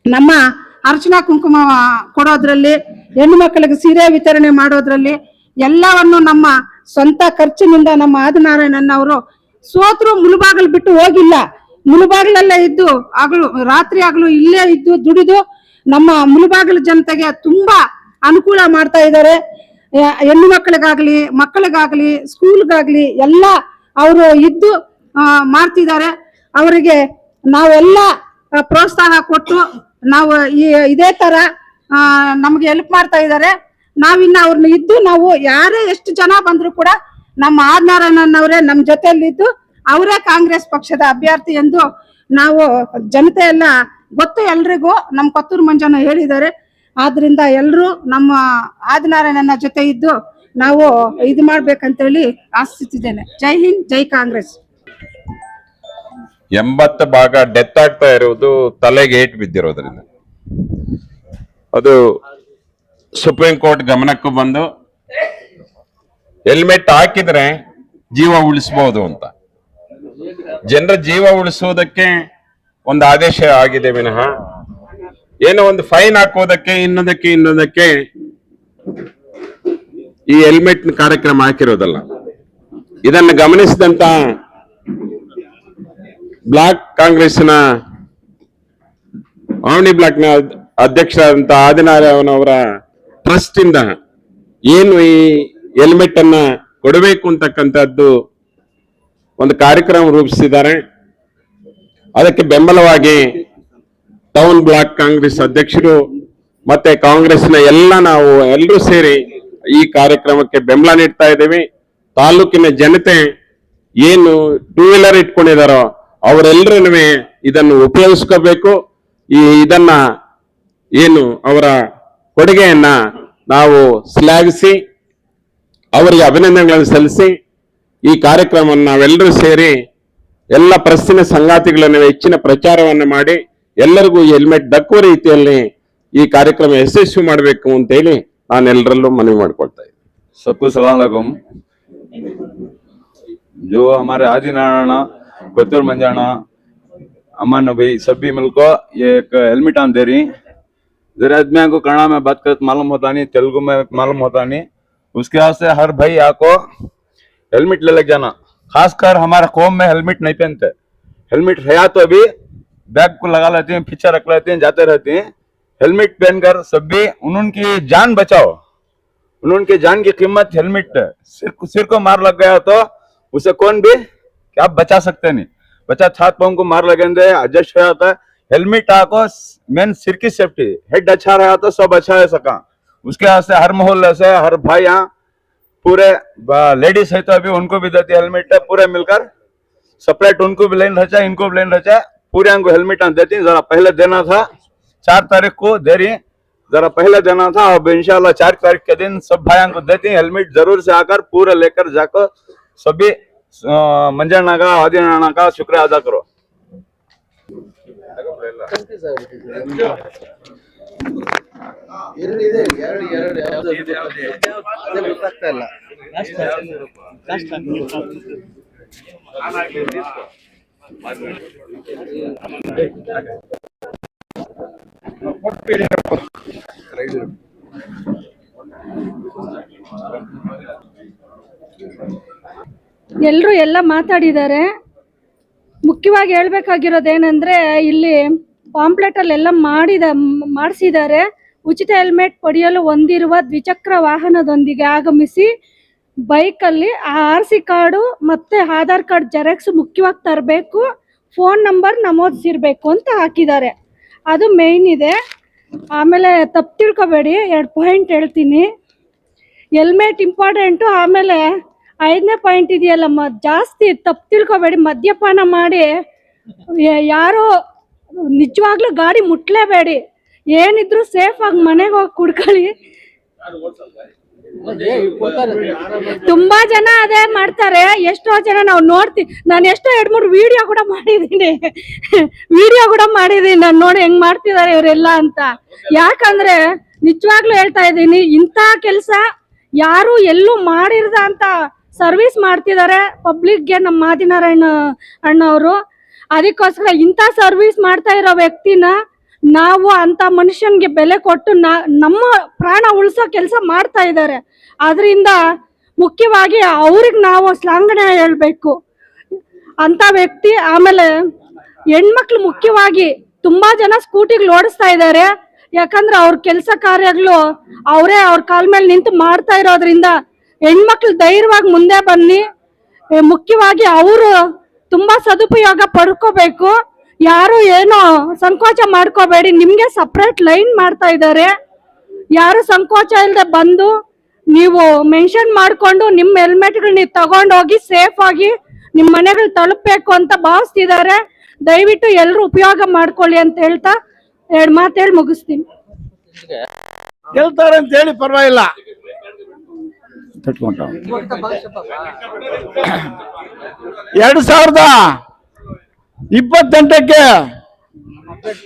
ನಮ್ಮ ಅರ್ಚನಾ ಕುಂಕುಮ ಕೊಡೋದ್ರಲ್ಲಿ, ಹೆಣ್ಣು ಮಕ್ಕಳಿಗೆ ಸೀರೆ ವಿತರಣೆ ಮಾಡೋದ್ರಲ್ಲಿ ಎಲ್ಲವನ್ನು ನಮ್ಮ ಸ್ವಂತ ಖರ್ಚಿನಿಂದ ನಮ್ಮ ಆದಿನಾರಾಯಣನ್ ಅವರು ಸೋತ್ರು ಮುಳುಬಾಗಿಲು ಬಿಟ್ಟು ಹೋಗಿಲ್ಲ. ಮುಳುಬಾಗಿಲಲ್ಲೇ ಇದ್ದು ರಾತ್ರಿ ಆಗಲು ಇಲ್ಲೇ ಇದ್ದು ದುಡಿದು ನಮ್ಮ ಮುಳುಬಾಗಿಲು ಜನತೆಗೆ ತುಂಬಾ ಅನುಕೂಲ ಮಾಡ್ತಾ ಇದ್ದಾರೆ. ಹೆಣ್ಣು ಮಕ್ಕಳಿಗಾಗ್ಲಿ ಸ್ಕೂಲ್ಗಾಗ್ಲಿ ಎಲ್ಲ ಅವರು ಇದ್ದು ಮಾಡ್ತಿದ್ದಾರೆ. ಅವರಿಗೆ ನಾವೆಲ್ಲ ಪ್ರೋತ್ಸಾಹ ಕೊಟ್ಟು ನಾವು ಇದೇ ತರ ನಮ್ಗೆ ಹೆಲ್ಪ್ ಮಾಡ್ತಾ ಇದ್ದಾರೆ. ನಾವಿನ್ನ ಅವ್ರನ್ನ ಇದ್ದು ನಾವು ಯಾರೇ ಎಷ್ಟು ಜನ ಬಂದ್ರು ಕೂಡ ನಮ್ಮ ಆದಿನಾರಾಯಣನ್ ಅವರೇ ನಮ್ಮ ಜೊತೆಯಲ್ಲಿದ್ದು ಅವರೇ ಕಾಂಗ್ರೆಸ್ ಪಕ್ಷದ ಅಭ್ಯರ್ಥಿ ಎಂದು ನಾವು ಜನತೆ ಎಲ್ಲ ಗೊತ್ತು ಎಲ್ರಿಗೂ. ನಮ್ಮ ಕೊತ್ತೂರು ಮಂಜನ ಹೇಳಿದ್ದಾರೆ. ಆದ್ರಿಂದ ಎಲ್ಲರೂ ನಮ್ಮ ಆದಿನಾರಾಯಣನ ಜೊತೆ ಇದ್ದು ನಾವು ಇದು ಮಾಡ್ಬೇಕಂತೇಳಿ ಆಶಿಸುತ್ತಿದ್ದೇನೆ. ಜೈ ಹಿಂದ್, ಜೈ ಕಾಂಗ್ರೆಸ್. 80% ಡೆತ್ ಆಗ್ತಾ ಇರುವುದು ತಲೆಗೆ ಏಟ್ ಬಿದ್ದಿರೋದ್ರಿಂದ. ಅದು ಸುಪ್ರೀಂ ಕೋರ್ಟ್ ಗಮನಕ್ಕೂ ಬಂದು ಹೆಲ್ಮೆಟ್ ಹಾಕಿದ್ರೆ ಜೀವ ಉಳಿಸಬಹುದು ಅಂತ. ಜನರ ಜೀವ ಉಳಿಸೋದಕ್ಕೆ ಒಂದು ಆದೇಶ ಆಗಿದೆ ವಿನಃ ಏನೋ ಒಂದು ಫೈನ್ ಹಾಕೋದಕ್ಕೆ ಇನ್ನೊಂದಕ್ಕೆ ಈ ಹೆಲ್ಮೆಟ್ ಕಾರ್ಯಕ್ರಮ ಹಾಕಿರೋದಲ್ಲ. ಇದನ್ನು ಗಮನಿಸಿದಂತ ಬ್ಲಾಕ್ ಕಾಂಗ್ರೆಸ್ನ ಆವಣಿ ಬ್ಲಾಕ್ನ ಅಧ್ಯಕ್ಷರಾದಂತ ಆದಿನಾರಾಯಣ ಅವರ ಟ್ರಸ್ಟ್ ಇಂದ ಏನು ಈ ಹೆಲ್ಮೆಟ್ ಅನ್ನ ಕೊಡಬೇಕು ಅಂತಕ್ಕಂಥದ್ದು ಒಂದು ಕಾರ್ಯಕ್ರಮ ರೂಪಿಸಿದ್ದಾರೆ. ಅದಕ್ಕೆ ಬೆಂಬಲವಾಗಿ ಟೌನ್ ಬ್ಲಾಕ್ ಕಾಂಗ್ರೆಸ್ ಅಧ್ಯಕ್ಷರು ಮತ್ತೆ ಕಾಂಗ್ರೆಸ್ನ ನಾವು ಎಲ್ಲರೂ ಸೇರಿ ಈ ಕಾರ್ಯಕ್ರಮಕ್ಕೆ ಬೆಂಬಲ ನೀಡ್ತಾ ಇದ್ದೇವೆ. ತಾಲೂಕಿನ ಜನತೆ ಏನು 2 ವೀಲರ್ ಇಟ್ಕೊಂಡಿದಾರೋ ಅವರೆಲ್ಲರೂ ಇದನ್ನು ಉಪಯೋಗಿಸ್ಕೋಬೇಕು. ಇದನ್ನ ಏನು ಅವರ ಕೊಡುಗೆಯನ್ನ ನಾವು ಶ್ಲಾಘಿಸಿ ಅವರಿಗೆ ಅಭಿನಂದನೆಗಳನ್ನು ಸಲ್ಲಿಸಿ ಈ ಕಾರ್ಯಕ್ರಮವನ್ನು ನಾವೆಲ್ಲರೂ ಸೇರಿ ಎಲ್ಲ ಪ್ರಶ್ನೆ ಸಂಗಾತಿಗಳನ್ನು ಹೆಚ್ಚಿನ ಪ್ರಚಾರವನ್ನು ಮಾಡಿ ಎಲ್ಲರಿಗೂ ಹೆಲ್ಮೆಟ್ ದಕ್ಕುವ ರೀತಿಯಲ್ಲಿ ಈ ಕಾರ್ಯಕ್ರಮ ಯಶಸ್ವಿ ಮಾಡಬೇಕು ಅಂತ ಹೇಳಿ ನಾನೆಲ್ಲರಲ್ಲೂ ಮನವಿ ಮಾಡ್ಕೊಳ್ತಾ ಇದ್ದೀನಿ. सबको सलाम अलैकुम। जो हमारे आदिनारायण कोतूर मंजाना अमन भाई सभी मिलकर ये एक हेलमेट आन दे रही। जरा आदमी को कन्नड़ में बात करते मालूम होता नहीं, तेलुगु में मालूम होता नहीं, उसके वास्ते हर भाई आपको हेलमेट ले लग जाना। खासकर हमारे कौम में हेलमेट नहीं पहनते। हेलमेट है तो अभी बैग को लगा लेते हैं, पीछे रख लेते हैं, जाते रहते हैं। हेलमेट पहनकर सभी उनकी जान बचाओ। उनकी जान की कीमत हेलमेट है। सिर को मार लग गया तो उसे कौन भी क्या बचा सकते नहीं। बचा छात पाँव को मार लगेंगे एडजस्ट हो जाता है। हेलमेट आको मेन सिर की सेफ्टी, हेड अच्छा रहा तो सब अच्छा है सका। उसके वास्ते हर मोहल्ले से हर भाई यहाँ पूरे लेडीज है तो अभी उनको भी देती हेलमेट है, पूरे मिलकर सेपरेट उनको भी लेन रचा, इनको भी लेन रचा, पूरे को हेलमेट देती। जरा पहले देना था, 4 तारीख को दे रही, जरा पहले देना था। अब इंशाल्लाह 4 तारीख के दिन सब भाइयों को देती हेलमेट, जरूर से आकर पूरे लेकर जाकर सभी मंजण्ಣ का आदिनारायण का शुक्रिया अदा करो। ಎಲ್ಲರೂ ಎಲ್ಲ ಮಾತಾಡಿದ್ದಾರೆ. ಮುಖ್ಯವಾಗಿ ಹೇಳ್ಬೇಕಾಗಿರೋದೇನೆಂದ್ರೆ ಇಲ್ಲಿ ಪಾಂಪ್ಲೆಟ್ ಅಲ್ಲೆಲ್ಲ ಮಾಡಿಸಿದ್ದಾರೆ. ಉಚಿತ ಹೆಲ್ಮೆಟ್ ಪಡೆಯಲು ಹೊಂದಿರುವ ದ್ವಿಚಕ್ರ ವಾಹನದೊಂದಿಗೆ ಆಗಮಿಸಿ ಬೈಕಲ್ಲಿ RC ಕಾರ್ಡು ಮತ್ತೆ ಆಧಾರ್ ಕಾರ್ಡ್ ಜೆರಾಕ್ಸ್ ಮುಖ್ಯವಾಗಿ ತರಬೇಕು, ಫೋನ್ ನಂಬರ್ ನಮೂದಿಸಿರ್ಬೇಕು ಅಂತ ಹಾಕಿದ್ದಾರೆ. ಅದು ಮೇಯ್ನ್ ಇದೆ. ಆಮೇಲೆ ತಪ್ಪು ತಿಳ್ಕೊಬೇಡಿ, 2 ಪಾಯಿಂಟ್ ಹೇಳ್ತೀನಿ. Helmet important. ಆಮೇಲೆ 5ನೇ ಪಾಯಿಂಟ್ ಇದೆಯಲ್ಲ, ಜಾಸ್ತಿ ತಪ್ಪು ತಿಳ್ಕೊಬೇಡಿ, ಮದ್ಯಪಾನ ಮಾಡಿ ಯಾರೋ ನಿಜವಾಗ್ಲೂ ಗಾಡಿ ಮುಟ್ಲೇಬೇಡಿ. ಏನಿದ್ರು ಸೇಫ್ ಆಗಿ ಮನೆಗೆ ಹೋಗಿ ಕುಡ್ಕೊಳ್ಳಿ. ತುಂಬಾ ಜನ ಅದೇ ಮಾಡ್ತಾರೆ. ಎಷ್ಟೋ ಜನ ನಾವು ನೋಡ್ತೀವಿ. ನಾನು ಎಷ್ಟೋ 2-3 ವಿಡಿಯೋ ಕೂಡ ಮಾಡಿದೀನಿ ನಾನು ನೋಡಿ ಹೆಂಗ್ ಮಾಡ್ತಿದ್ದಾರೆ ಇವರೆಲ್ಲ ಅಂತ. ಯಾಕಂದ್ರೆ ನಿಜವಾಗ್ಲೂ ಹೇಳ್ತಾ ಇದ್ದೀನಿ, ಇಂಥ ಕೆಲಸ ಯಾರು ಎಲ್ಲೂ ಮಾಡಿರದ ಅಂತ ಸರ್ವಿಸ್ ಮಾಡ್ತಿದ್ದಾರೆ ಪಬ್ಲಿಕ್ಗೆ ನಮ್ಮ ಆದಿನಾರಾಯಣ ಅಣ್ಣವರು. ಅದಕ್ಕೋಸ್ಕರ ಇಂಥ ಸರ್ವಿಸ್ ಮಾಡ್ತಾ ಇರೋ ವ್ಯಕ್ತಿನ ನಾವು ಅಂತ ಮನುಷ್ಯನ್ಗೆ ಬೆಲೆ ಕೊಟ್ಟು ನಮ್ಮ ಪ್ರಾಣ ಉಳಿಸೋ ಕೆಲಸ ಮಾಡ್ತಾ ಇದ್ದಾರೆ. ಅದರಿಂದ ಮುಖ್ಯವಾಗಿ ಅವ್ರಿಗೆ ನಾವು ಶ್ಲಾಘನೆ ಹೇಳ್ಬೇಕು ಅಂತ ವ್ಯಕ್ತಿ. ಆಮೇಲೆ ಹೆಣ್ಮಕ್ಳು ಮುಖ್ಯವಾಗಿ ತುಂಬಾ ಜನ ಸ್ಕೂಟಿಗಳು ಓಡಿಸ್ತಾ ಇದ್ದಾರೆ. ಯಾಕಂದ್ರೆ ಅವ್ರ ಕೆಲಸ ಕಾರ್ಯಗಳು ಅವರೇ ಅವ್ರ ಕಾಲ ಮೇಲೆ ನಿಂತು ಮಾಡ್ತಾ ಇರೋದ್ರಿಂದ ಹೆಣ್ಮಕ್ಳು ಧೈರ್ಯವಾಗಿ ಮುಂದೆ ಬನ್ನಿ. ಮುಖ್ಯವಾಗಿ ಅವರು ತುಂಬಾ ಸದುಪಯೋಗ ಪಡ್ಕೋಬೇಕು. ಯಾರು ಏನೋ ಸಂಕೋಚ ಮಾಡ್ಕೋಬೇಡಿ. ನಿಮ್ಗೆ ಸಪ್ರೇಟ್ ಲೈನ್ ಮಾಡ್ತಾ ಇದ್ದಾರೆ. ಯಾರು ಸಂಕೋಚ ಇಲ್ಲದೆ ಬಂದು ನೀವು ಮೆನ್ಷನ್ ಮಾಡ್ಕೊಂಡು ನಿಮ್ಮ ಹೆಲ್ಮೆಟ್ಗಳು ನೀವು ತಗೊಂಡೋಗಿ ಸೇಫ್ ಆಗಿ ನಿಮ್ಮ ಮನೆಗಳು ತಲುಪಬೇಕು ಅಂತ ಭಾವಿಸ್ತಿದ್ದಾರೆ. ದಯವಿಟ್ಟು ಎಲ್ಲರೂ ಉಪಯೋಗ ಮಾಡ್ಕೊಳ್ಳಿ ಅಂತ ಹೇಳ್ತಾ 2 ಮಾತು ಹೇಳಿ ಮುಗಿಸ್ತೀನಿ. ಗೆಲ್ತಾರೆ ಅಂತ ಹೇಳಿ ಪರವಾಗಿಲ್ಲ. 2028ಕ್ಕೆ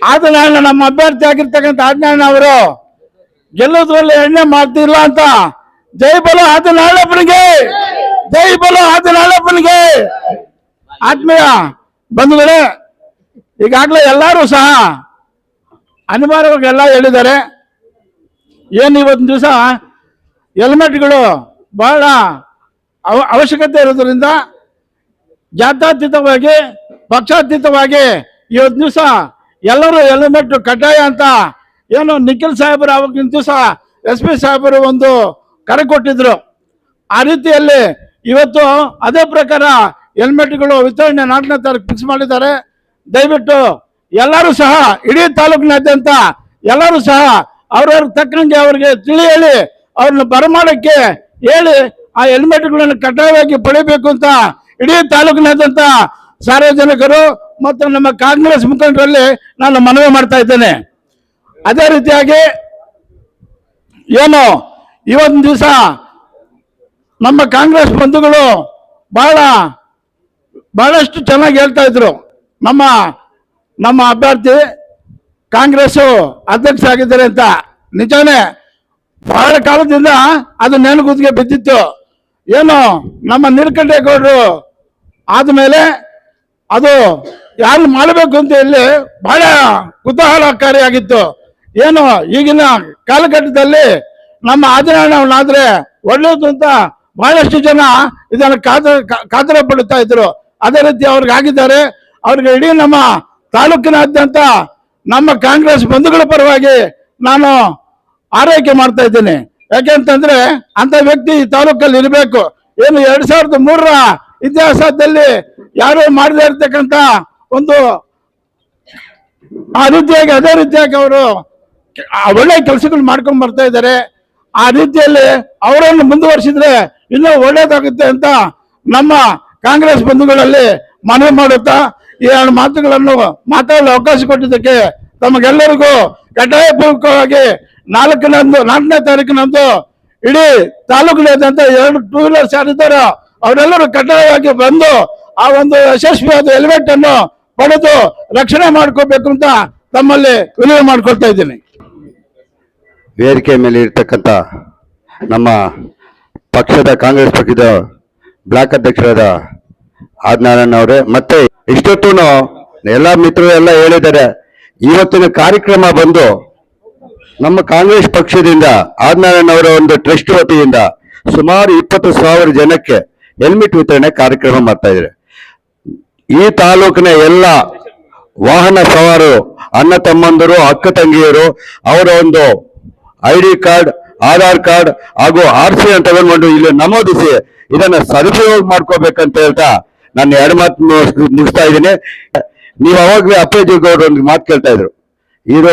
ಆದಿನಾರಾಯಣ ನಮ್ಮ ಅಭ್ಯರ್ಥಿ ಆಗಿರ್ತಕ್ಕಂಥ ಆದಿನಾರಾಯಣ ಅವರು ಗೆಲ್ಲೋದ್ರಲ್ಲಿ ಎಣ್ಣೆ ಮಾಡ್ತಿಲ್ಲ ಅಂತ ಜೈ ಬಲೋ ಆದಿನಾರಾಯಣಪ್ಪನಿಗೆ, ಜೈ ಬಲೋ ಆದಿನಾರಾಯಣಪ್ಪನಿಗೆ. ಆತ್ಮೀಯ ಬಂಧುಗಳೇ, ಈಗಾಗಲೇ ಎಲ್ಲರೂ ಸಹ ಅನಿವಾರ್ಯವಾಗಿ ಎಲ್ಲ ಹೇಳಿದ್ದಾರೆ. ಏನು ಇವತ್ತಿನ ದಿವಸ ಹೆಲ್ಮೆಟ್ಗಳು ಬಹಳ ಅವಶ್ಯಕತೆ ಇರೋದ್ರಿಂದ ಜಾತ್ಯತೀತವಾಗಿ ಪಕ್ಷಾತೀತವಾಗಿ ಇವತ್ತು ದಿವಸ ಎಲ್ಲರೂ ಹೆಲ್ಮೆಟ್ ಕಡ್ಡಾಯ ಅಂತ ಏನು ನಿಖಿಲ್ ಸಾಹೇಬರು ಅವಾಗಿನ ದಿವಸ SP ಸಾಹೇಬರು ಒಂದು ಕರೆ ಕೊಟ್ಟಿದ್ರು. ಆ ರೀತಿಯಲ್ಲಿ ಇವತ್ತು ಅದೇ ಪ್ರಕಾರ ಹೆಲ್ಮೆಟ್ಗಳು ವಿತರಣೆ 4ನೇ ತಾರೀಕು ಫಿಕ್ಸ್ ಮಾಡಿದ್ದಾರೆ. ದಯವಿಟ್ಟು ಎಲ್ಲರೂ ಸಹ ಇಡೀ ತಾಲೂಕಿನಾದ್ಯಂತ ಎಲ್ಲರೂ ಸಹ ಅವ್ರವ್ರ ತಕ್ಕಂಗೆ ಅವ್ರಿಗೆ ತಿಳಿ ಹೇಳಿ ಅವ್ರನ್ನ ಬರಮಾಡಕ್ಕೆ ಹೇಳಿ ಆ ಹೆಲ್ಮೆಟ್ಗಳನ್ನು ಕಡ್ಡಾಯವಾಗಿ ಪಡಿಬೇಕು ಅಂತ ಇಡೀ ತಾಲೂಕಿನಾದ್ಯಂತ ಸಾರ್ವಜನಿಕರು ಮತ್ತು ನಮ್ಮ ಕಾಂಗ್ರೆಸ್ ಮುಖಂಡರಲ್ಲಿ ನಾನು ಮನವಿ ಮಾಡ್ತಾ ಇದ್ದೇನೆ. ಅದೇ ರೀತಿಯಾಗಿ ಏನು ಇವತ್ತಿನ ದಿವಸ ನಮ್ಮ ಕಾಂಗ್ರೆಸ್ ಬಂಧುಗಳು ಬಹಳಷ್ಟು ಚೆನ್ನಾಗಿ ಹೇಳ್ತಾ ಇದ್ರು. ನಮ್ಮ ಅಭ್ಯರ್ಥಿ ಕಾಂಗ್ರೆಸ್ ಅಧ್ಯಕ್ಷ ಆಗಿದ್ದಾರೆ ಅಂತ. ನಿಜಾನೇ ಬಹಳ ಕಾಲದಿಂದ ಅದು ನೆನಗುದಿಗೆ ಬಿದ್ದಿತ್ತು. ಏನು ನಮ್ಮ ನೀಲಕಂಠೇಗೌಡರು ಆದ್ಮೇಲೆ ಅದು ಯಾರು ಮಾಡಬೇಕು ಅಂತ ಇಲ್ಲಿ ಬಹಳ ಕುತೂಹಲಕಾರಿಯಾಗಿತ್ತು. ಏನು ಈಗಿನ ಕಾಲಘಟ್ಟದಲ್ಲಿ ನಮ್ಮ ಆದಿನಾರಾಯಣವನ್ನಾದ್ರೆ ಒಳ್ಳೆಯದು ಅಂತ ಬಹಳಷ್ಟು ಜನ ಇದನ್ನು ಕಾತರ ಪಡುತ್ತಾ ಇದ್ರು. ಅದೇ ರೀತಿ ಅವ್ರಿಗೆ ಆಗಿದ್ದಾರೆ. ಅವ್ರಿಗೆ ಇಡೀ ನಮ್ಮ ತಾಲೂಕಿನಾದ್ಯಂತ ನಮ್ಮ ಕಾಂಗ್ರೆಸ್ ಬಂಧುಗಳ ಪರವಾಗಿ ನಾನು ಆರೈಕೆ ಮಾಡ್ತಾ ಇದ್ದೇನೆ. ಯಾಕೆಂತಂದ್ರೆ ಅಂತ ವ್ಯಕ್ತಿ ಈ ತಾಲೂಕಲ್ಲಿ ಇರಬೇಕು. ಏನು 2003ರ ಇತಿಹಾಸದಲ್ಲಿ ಯಾರು ಮಾಡದೇ ಇರ್ತಕ್ಕಂಥ ಒಂದು ಅದೇ ರೀತಿಯಾಗಿ ಅವರು ಒಳ್ಳೆ ಕೆಲಸಗಳು ಮಾಡ್ಕೊಂಡ್ ಬರ್ತಾ ಇದ್ದಾರೆ. ಆ ರೀತಿಯಲ್ಲಿ ಅವರನ್ನು ಮುಂದುವರಿಸಿದ್ರೆ ಇನ್ನೂ ಒಳ್ಳೇದಾಗುತ್ತೆ ಅಂತ ನಮ್ಮ ಕಾಂಗ್ರೆಸ್ ಬಂಧುಗಳಲ್ಲಿ ಮನವಿ ಮಾಡುತ್ತಾ ಈ ಎರಡು ಮಾತುಗಳನ್ನು ಮಾತಾಡಲು ಅವಕಾಶ ಕೊಟ್ಟಿದ್ದಕ್ಕೆ ತಮಗೆಲ್ಲರಿಗೂ ಕಡ್ಡಾಯಪೂರ್ವಕವಾಗಿ 4ನೇ ತಾರೀಕಿನಂದು ಇಡೀ ತಾಲೂಕಿನಾದ್ಯಂತ 2 ಟೂ ವೀಲರ್ಸ್ ಯಾರಿದ್ದಾರೋ ಅವರೆಲ್ಲರೂ ಕಡ್ಡಾಯವಾಗಿ ಬಂದು ಆ ಒಂದು ಯಶಸ್ವಿಯಾದ ಹೆಲ್ಮೆಟ್ ಅನ್ನು ಪಡೆದು ರಕ್ಷಣೆ ಮಾಡ್ಕೋಬೇಕು ಅಂತ ತಮ್ಮಲ್ಲಿ ವಿನಂತಿ ಮಾಡ್ಕೊಳ್ತಾ ಇದ್ದೀನಿ. ವೇದಿಕೆ ಮೇಲೆ ಇರ್ತಕ್ಕಂಥ ನಮ್ಮ ಪಕ್ಷದ ಕಾಂಗ್ರೆಸ್ ಪಕ್ಷದ ಬ್ಲಾಕ್ ಅಧ್ಯಕ್ಷರಾದ ಆದಿನಾರಾಯಣ ಅವರೇ, ಮತ್ತೆ ಇಷ್ಟೊತ್ತು ಎಲ್ಲ ಮಿತ್ರರು ಎಲ್ಲ ಹೇಳಿದ್ದಾರೆ. ಇವತ್ತಿನ ಕಾರ್ಯಕ್ರಮ ಬಂದು ನಮ್ಮ ಕಾಂಗ್ರೆಸ್ ಪಕ್ಷದಿಂದ ಆದಿನಾರಾಯಣ ಅವರ ಒಂದು ಟ್ರಸ್ಟ್ ವತಿಯಿಂದ ಸುಮಾರು 20,000 ಜನಕ್ಕೆ ಹೆಲ್ಮೆಟ್ ವಿತರಣೆ ಕಾರ್ಯಕ್ರಮ ಮಾಡ್ತಾ ಇದ್ದಾರೆ. ಈ ತಾಲೂಕಿನ ಎಲ್ಲ ವಾಹನ ಸವಾರರು, ಅಣ್ಣ ತಮ್ಮಂದರು, ಅಕ್ಕ ತಂಗಿಯರು ಅವರ ಒಂದು ID ಕಾರ್ಡ್, ಆಧಾರ್ ಕಾರ್ಡ್ ಹಾಗೂ RC ಅನ್ನು ತಗೊಂಡ್ಬಂದು ಇಲ್ಲಿ ನಮೂದಿಸಿ ಇದನ್ನ ಸದುಪಯೋಗ ಮಾಡ್ಕೋಬೇಕಂತ ಹೇಳ್ತಾ ನಾನು 2 ಮಾತು ಮುಗಿಸ್ತಾ ಇದ್ದೀನಿ. ನೀವು ಅವಾಗಲೇ ಅಪ್ಪಾಜಿ ಗೌಡ್ರು ಒಂದು ಮಾತು ಕೇಳ್ತಾ ಇದ್ರು, ಇದು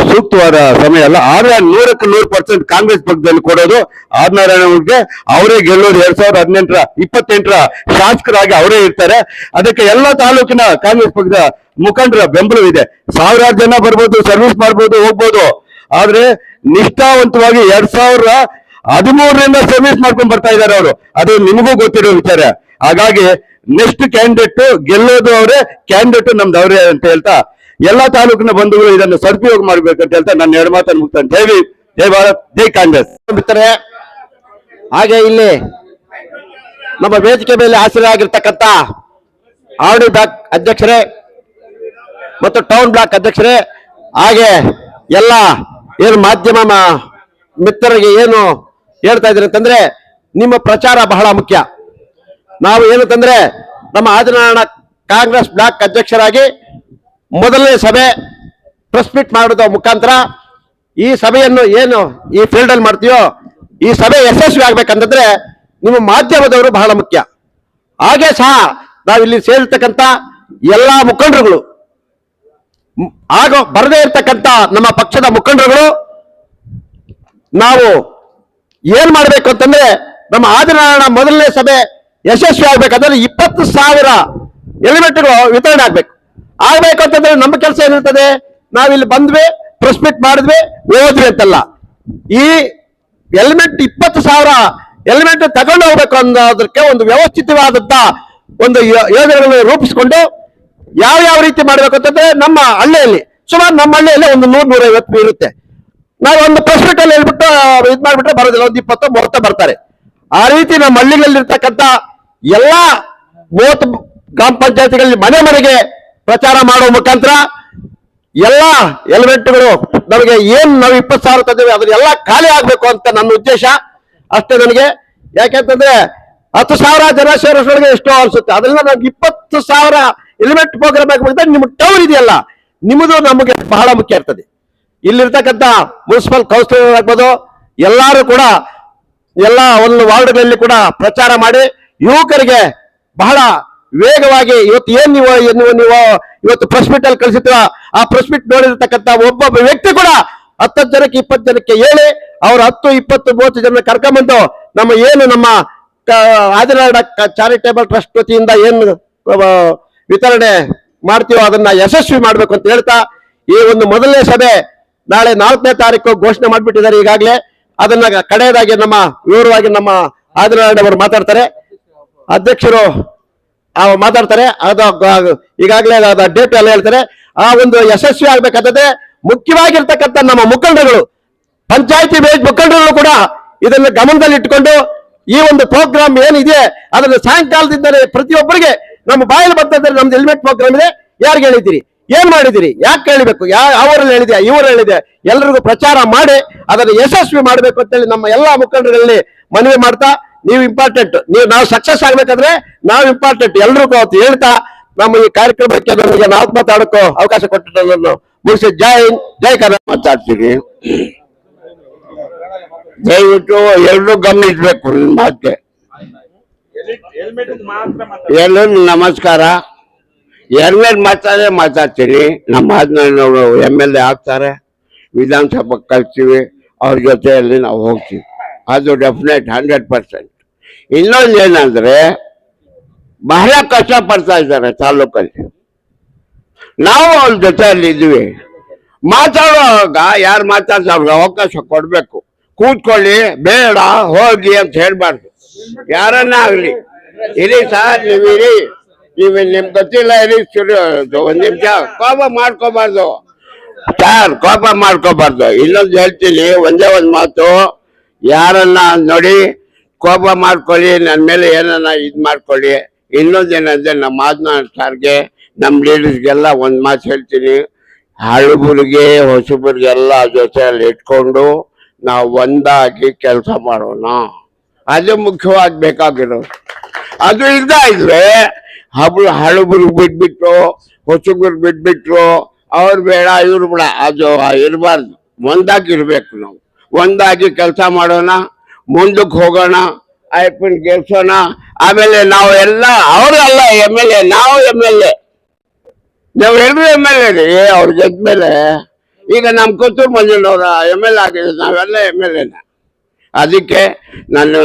ಸೂಕ್ತವಾದ ಸಮಯ ಅಲ್ಲ. ಆದ್ರೆ 100% ಕಾಂಗ್ರೆಸ್ ಪಕ್ಷದಲ್ಲಿ ಕೊಡೋದು ಆದಿನಾರಾಯಣ ಅವ್ರಿಗೆ, ಅವರೇ ಗೆಲ್ಲೋದು 2028 ಶಾಸಕರಾಗಿ ಅವರೇ ಇರ್ತಾರೆ. ಅದಕ್ಕೆ ಎಲ್ಲ ತಾಲೂಕಿನ ಕಾಂಗ್ರೆಸ್ ಪಕ್ಷದ ಮುಖಂಡರ ಬೆಂಬಲವಿದೆ. 1000 ಜನ ಬರ್ಬೋದು, ಸರ್ವಿಸ್ ಮಾಡ್ಬೋದು, ಹೋಗ್ಬೋದು. ಆದ್ರೆ ನಿಷ್ಠಾವಂತವಾಗಿ 2013ರಿಂದ ಸರ್ವಿಸ್ ಮಾಡ್ಕೊಂಡ್ ಬರ್ತಾ ಇದ್ದಾರೆ ಅವರು. ಅದು ನಿಮಗೂ ಗೊತ್ತಿರೋ ವಿಚಾರ. ಹಾಗಾಗಿ ನೆಕ್ಸ್ಟ್ ಕ್ಯಾಂಡಿಡೇಟ್ ಗೆಲ್ಲೋದು ಅವರೇ, ಕ್ಯಾಂಡಿಡೇಟ್ ನಮ್ದು ಅವರೇ ಅಂತ ಹೇಳ್ತಾ ಎಲ್ಲಾ ತಾಲೂಕಿನ ಬಂಧುಗಳು ಇದನ್ನು ಸದುಪಯೋಗ ಮಾಡ್ಬೇಕಂತ ಹೇಳ್ತಾ ನನ್ನ 2 ಮಾತನ್ನು ಮುಗ್ತಾನೆ. ಜೈ ಭೀಮ್, ಜೈ ಭಾರತ್, ಜೈ ಕಾಂಗ್ರೆಸ್. ಹಾಗೆ ಇಲ್ಲಿ ನಮ್ಮ ವೇದಿಕೆ ಮೇಲೆ ಆಸೀನರಾಗಿರ್ತಕ್ಕಂಥ ಆರ್ಡಿ ಬ್ಲಾಕ್ ಅಧ್ಯಕ್ಷರೇ ಮತ್ತು ಟೌನ್ ಬ್ಲಾಕ್ ಅಧ್ಯಕ್ಷರೇ, ಹಾಗೆ ಎಲ್ಲ ಏನು ಮಾಧ್ಯಮ ಮಿತ್ರರಿಗೆ ಏನು ಹೇಳ್ತಾ ಇದ್ದೀರಿ ಅಂತಂದ್ರೆ, ನಿಮ್ಮ ಪ್ರಚಾರ ಬಹಳ ಮುಖ್ಯ. ನಾವು ಏನಂತಂದ್ರೆ ನಮ್ಮ ಆದಿನಾರಾಯಣ ಕಾಂಗ್ರೆಸ್ ಬ್ಲಾಕ್ ಅಧ್ಯಕ್ಷರಾಗಿ ಮೊದಲನೇ ಸಭೆ ಪ್ರೆಸ್ ಮೀಟ್ ಮಾಡೋದ ಮುಖಾಂತರ ಈ ಸಭೆಯನ್ನು ಏನು ಈ ಫೀಲ್ಡ್ ಅಲ್ಲಿ ಮಾಡ್ತೀಯೋ ಈ ಸಭೆ ಯಶಸ್ವಿ ಆಗ್ಬೇಕಂತಂದ್ರೆ ನಿಮ್ಮ ಮಾಧ್ಯಮದವರು ಬಹಳ ಮುಖ್ಯ. ಹಾಗೆ ಸಹ ನಾವಿಲ್ಲಿ ಸೇರಿರ್ತಕ್ಕಂಥ ಎಲ್ಲಾ ಮುಖಂಡರುಗಳು ಆಗ ಬರದೇ ಇರ್ತಕ್ಕಂಥ ನಮ್ಮ ಪಕ್ಷದ ಮುಖಂಡರುಗಳು ನಾವು ಏನ್ ಮಾಡ್ಬೇಕು ಅಂತಂದ್ರೆ ನಮ್ಮ ಆದಿನಾರಾಯಣ ಮೊದಲನೇ ಸಭೆ ಯಶಸ್ವಿ ಆಗ್ಬೇಕಂದ್ರೆ 20,000 ಹೆಲ್ಮೆಟ್ಗಳು ವಿತರಣೆ ಆಗ್ಬೇಕು ಅಂತಂದ್ರೆ ನಮ್ಮ ಕೆಲಸ ಏನಿರ್ತದೆ, ನಾವಿಲ್ಲಿ ಬಂದ್ವಿ, ಪ್ರೆಸ್ ಮೀಟ್ ಮಾಡಿದ್ವಿ, ಹೋದ್ವಿ ಅಂತಲ್ಲ. ಈ ಹೆಲ್ಮೆಟ್ 20,000 ಹೆಲ್ಮೆಟ್ ತಗೊಂಡು ಹೋಗ್ಬೇಕು ಅನ್ನೋದಕ್ಕೆ ಒಂದು ವ್ಯವಸ್ಥಿತವಾದಂತ ಒಂದು ಯೋಜನೆಗಳನ್ನು ರೂಪಿಸಿಕೊಂಡು ಯಾವ ರೀತಿ ಮಾಡ್ಬೇಕು ಅಂತಂದ್ರೆ, ನಮ್ಮ ಹಳ್ಳಿಯಲ್ಲಿ ಸುಮಾರು ನಮ್ಮ ಹಳ್ಳಿಯಲ್ಲಿ ಒಂದು 100-150 ಇರುತ್ತೆ. ನಾವು ಒಂದು ಪ್ರೆಸ್ ಮೀಟ್ ಅಲ್ಲಿ ಹೇಳ್ಬಿಟ್ಟು ಇದ್ ಮಾಡ್ಬಿಟ್ರೆ ಬರೋದಿಲ್ಲ, ಒಂದು 20-30 ಬರ್ತಾರೆ. ಆ ರೀತಿ ನಮ್ಮ ಹಳ್ಳಿಗಳಿರ್ತಕ್ಕಂಥ ಎಲ್ಲಾ 30 ಗ್ರಾಮ ಪಂಚಾಯತಿಗಳಲ್ಲಿ ಮನೆಗೆ ಪ್ರಚಾರ ಮಾಡುವ ಮುಖಾಂತರ ಎಲ್ಲಾ ಹೆಲ್ಮೆಟ್ಗಳು ನಮಗೆ ಏನ್ ನಾವು 20,000 ತಂದೇವೆ ಅದನ್ನೆಲ್ಲ ಖಾಲಿ ಆಗ್ಬೇಕು ಅಂತ ನನ್ನ ಉದ್ದೇಶ ಅಷ್ಟೇ ನನಗೆ. ಯಾಕೆಂತಂದ್ರೆ 10,000 ಜನ ಸೇರಿಸೋರಿಗೆ ಎಷ್ಟೋ ಅನ್ಸುತ್ತೆ, ಅದೆಲ್ಲ ನಮ್ಗೆ 20,000 ಹೆಲ್ಮೆಟ್ ಪ್ರೋಗ್ರಾಮ್ ಆಗ್ಬೇಕಂದ್ರೆ ನಿಮ್ಮ ಟೌನ್ ಇದೆಯಲ್ಲ ನಿಮ್ಮದು ನಮಗೆ ಬಹಳ ಮುಖ್ಯ ಇರ್ತದೆ. ಇಲ್ಲಿರ್ತಕ್ಕಂಥ ಮುನ್ಸಿಪಲ್ ಕೌನ್ಸಿಲರ್ ಆಗ್ಬೋದು, ಎಲ್ಲರೂ ಕೂಡ ಎಲ್ಲ ಒಂದು ವಾರ್ಡ್ಗಳಲ್ಲಿ ಕೂಡ ಪ್ರಚಾರ ಮಾಡಿ ಯುವಕರಿಗೆ ಬಹಳ ವೇಗವಾಗಿ ಇವತ್ತು ಏನ್ ನೀವು ಇವತ್ತು ಪ್ರೆಸ್ ಮೀಟ್ ಅಲ್ಲಿ ಕಳಿಸಿದ್ರ ಆ ಪ್ರೆಸ್ ಮೀಟ್ ನೋಡಿರ್ತಕ್ಕಂಥ ಒಬ್ಬೊಬ್ಬ ವ್ಯಕ್ತಿ ಕೂಡ 10 ಜನಕ್ಕೆ 20 ಜನಕ್ಕೆ ಹೇಳಿ ಅವ್ರು 10, 20, 30 ಜನ ಕರ್ಕೊಂಡ್ಬಂದು ನಮ್ಮ ಆದಿನಾರಾಯಣ ಚಾರಿಟೇಬಲ್ ಟ್ರಸ್ಟ್ ವತಿಯಿಂದ ಏನು ವಿತರಣೆ ಮಾಡ್ತೀವೋ ಅದನ್ನ ಯಶಸ್ವಿ ಮಾಡ್ಬೇಕು ಅಂತ ಹೇಳ್ತಾ ಈ ಒಂದು ಮೊದಲನೇ ಸಭೆ ನಾಳೆ 4ನೇ ತಾರೀಕು ಘೋಷಣೆ ಮಾಡ್ಬಿಟ್ಟಿದ್ದಾರೆ ಈಗಾಗಲೇ. ಅದನ್ನ ಕಡೆಯದಾಗಿ ವಿವರವಾಗಿ ನಮ್ಮ ಆದಿನಾರಾಯಣ ಅವರು ಮಾತಾಡ್ತಾರೆ, ಅಧ್ಯಕ್ಷರು ಮಾತಾಡ್ತಾರೆ. ಈಗಾಗಲೇ ಡೇಟ್ ಎಲ್ಲ ಹೇಳ್ತಾರೆ. ಆ ಒಂದು ಯಶಸ್ವಿ ಆಗ್ಬೇಕಾದ್ರೆ ಮುಖ್ಯವಾಗಿರ್ತಕ್ಕಂಥ ನಮ್ಮ ಮುಖಂಡರುಗಳು, ಪಂಚಾಯತಿ ಬೇಸ್ ಮುಖಂಡರು ಕೂಡ ಇದನ್ನು ಗಮನದಲ್ಲಿ ಇಟ್ಟುಕೊಂಡು ಈ ಒಂದು ಪ್ರೋಗ್ರಾಮ್ ಏನಿದೆ ಅದನ್ನು ಸಾಯಂಕಾಲದಿಂದಲೇ ಪ್ರತಿಯೊಬ್ಬರಿಗೆ ನಮ್ಮ ಬಾಯಲ್ಲಿ ಬರ್ತದೆ. ನಮ್ದು ಹೆಲ್ಮೆಟ್ ಪ್ರೋಗ್ರಾಮ್ ಇದೆ, ಯಾರಿಗೆ ಹೇಳಿದ್ದೀರಿ, ಏನ್ ಮಾಡಿದಿರಿ, ಯಾಕೆ ಹೇಳಬೇಕು, ಅವರಲ್ಲಿ ಹೇಳಿದೆ, ಇವರು ಹೇಳಿದೆ, ಎಲ್ಲರಿಗೂ ಪ್ರಚಾರ ಮಾಡಿ ಅದನ್ನು ಯಶಸ್ವಿ ಮಾಡಬೇಕು ಅಂತೇಳಿ ನಮ್ಮ ಎಲ್ಲಾ ಮುಖಂಡರಲ್ಲಿ ಮನವಿ ಮಾಡ್ತಾ, ನೀವು ಇಂಪಾರ್ಟೆಂಟ್, ನಾವು ಸಕ್ಸಸ್ ಆಗ್ಬೇಕಾದ್ರೆ ನಾವು ಇಂಪಾರ್ಟೆಂಟ್ ಎಲ್ರಿಗೂ ಅಂತ ಹೇಳ್ತಾ ನಮ್ಮ ಈ ಕಾರ್ಯಕ್ರಮಕ್ಕೆ ನನಗೆ 4 ಮಾತಾಡೋಕ್ಕೂ ಅವಕಾಶ ಕೊಟ್ಟಿದ್ದನ್ನು ಮುಗಿಸಿ ಜೈ ಕನ್ನಡ ಮಾತಾಡ್ತೀನಿ. ದಯವಿಟ್ಟು ಎಲ್ಲರೂ ಗಮನಿಸಬೇಕು ಮಾತೆ. ಎಲ್ಲರೂ ನಮಸ್ಕಾರ. ಎರಡನೇದು ಮಾತಾಡ್ತೀನಿ. ನಮ್ಮ ಆದ್ಮೇಲೆ MLA ಆಗ್ತಾರೆ, ವಿಧಾನಸಭೆ ಕಳ್ತೀವಿ, ಅವ್ರ ಜೊತೆಯಲ್ಲಿ ನಾವು ಹೋಗ್ತೀವಿ. ಅದು ಡೆಫಿನೆಟ್ 100%. ಇನ್ನೊಂದು ಏನಂದ್ರೆ ಬಹಳ ಕಷ್ಟ ಪಡ್ತಾ ಇದ್ದಾರೆ ತಾಲೂಕಲ್ಲಿ. ನಾವು ಅವ್ರ ಜೊತೆಯಲ್ಲಿ ಇದ್ವಿ. ಮಾತಾಡುವಾಗ ಯಾರು ಮಾತಾಡ್ತಾರೆ ಅವಕಾಶ ಕೊಡ್ಬೇಕು. ಕೂತ್ಕೊಳ್ಳಿ, ಬೇಡ, ಹೋಗಿ ಅಂತ ಹೇಳ್ಬಾರ್ದು. ಯಾರನ್ನ ಆಗ್ಲಿ, ಇರಿ ಸರ್, ನೀವು ಇರಿ, ನಿಮ್ ಗೊತ್ತಿಲ್ಲ, ಇರಿ, ಒಂದ್ ನಿಮಿಷ ಕೋಪ ಮಾಡ್ಕೋಬಾರ್ದು ಸರ್, ಕೋಪ ಮಾಡ್ಕೋಬಾರ್ದು. ಇನ್ನೊಂದು ಹೇಳ್ತೀನಿ, ಒಂದೇ ಒಂದು ಮಾತು, ಯಾರನ್ನ ನೋಡಿ ಕೋಪ ಮಾಡ್ಕೊಳ್ಳಿ, ನನ್ನ ಮೇಲೆ ಏನನ್ನ ಇದ್ ಮಾಡ್ಕೊಳ್ಳಿ. ಇನ್ನೊಂದೇನಂದ್ರೆ ನಮ್ಮ ಆದ್ನಾಳ್ ಸಾರ್ಗೆ, ನಮ್ಮ ಲೀಡರ್ಸ್ಗೆಲ್ಲ ಒಂದ್ ಮಾತು ಹೇಳ್ತೀನಿ, ಹಳಬರಿಗೆ ಹೊಸಬರಿಗೆಲ್ಲ ಜೊತೆಯಲ್ಲಿ ಇಟ್ಕೊಂಡು ನಾವು ಒಂದಾಗಿ ಕೆಲಸ ಮಾಡೋಣ. ಅದು ಮುಖ್ಯವಾಗಿ ಬೇಕಾಗಿರೋದು. ಅದು ಇಲ್ದ ಇದ್ರೆ ಹಳಬರಿಗೆ ಬಿಟ್ಬಿಟ್ರು, ಹೊಸಬರಿಗೆ ಬಿಟ್ಬಿಟ್ರು, ಅವ್ರು ಬೇಡ ಇವ್ರು ಬೇಡ, ಅದು ಇರಬಾರ್ದು. ಒಂದಾಗಿ ಇರ್ಬೇಕು. ನಾವು ಒಂದಾಗಿ ಕೆಲಸ ಮಾಡೋಣ, ಮುಂದಕ್ಕೆ ಹೋಗೋಣ, ಆಯ್ಪನ್ ಗೆಲ್ಸೋಣ. ಆಮೇಲೆ ನಾವು ಎಲ್ಲ ಅವರಲ್ಲ MLA, ನಾವು MLA, ನಾವು ಎಲ್ಲರೂ MLA ರೀ. ಅವ್ರು ಗೆದ್ಮೇಲೆ ಈಗ ನಮ್ಮ ಕೊತ್ತೂರು ಮಂಜಣ್ಣವ್ರ MLA ಆಗಿದೆ, ನಾವೆಲ್ಲ MLA. ಅದಕ್ಕೆ ನಾನು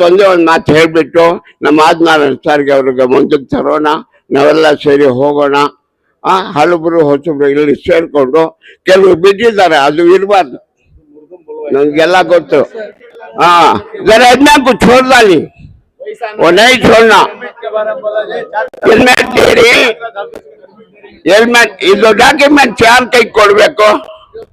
ಒಂದೇ ಒಂದು ಮಾತು ಹೇಳ್ಬಿಟ್ಟು ನಮ್ಮ ಆದ್ನಾರಾಯಣ ಸರ್ಗೆ ಅವ್ರಿಗೆ ಮುಂದಕ್ಕೆ ತರೋಣ, ನಾವೆಲ್ಲ ಸೇರಿ ಹೋಗೋಣ. ಹಳಬರು ಹೊಸಬ್ರು ಇಲ್ಲಿ ಸೇರ್ಕೊಂಡು, ಕೆಲವರು ಬಿಟ್ಟಿದ್ದಾರೆ, ಅದು ಇರಬಾರ್ದು, ನನ್ಗೆಲ್ಲ ಗೊತ್ತು. जरा इतना कुछ छोड़ डाली, वो नहीं छोड़ना. हेलमेट ಇದು ಡಾಕ್ಯುಮೆಂಟ್ ಯಾರು ಕೈ ಕೊಡ್ಬೇಕು?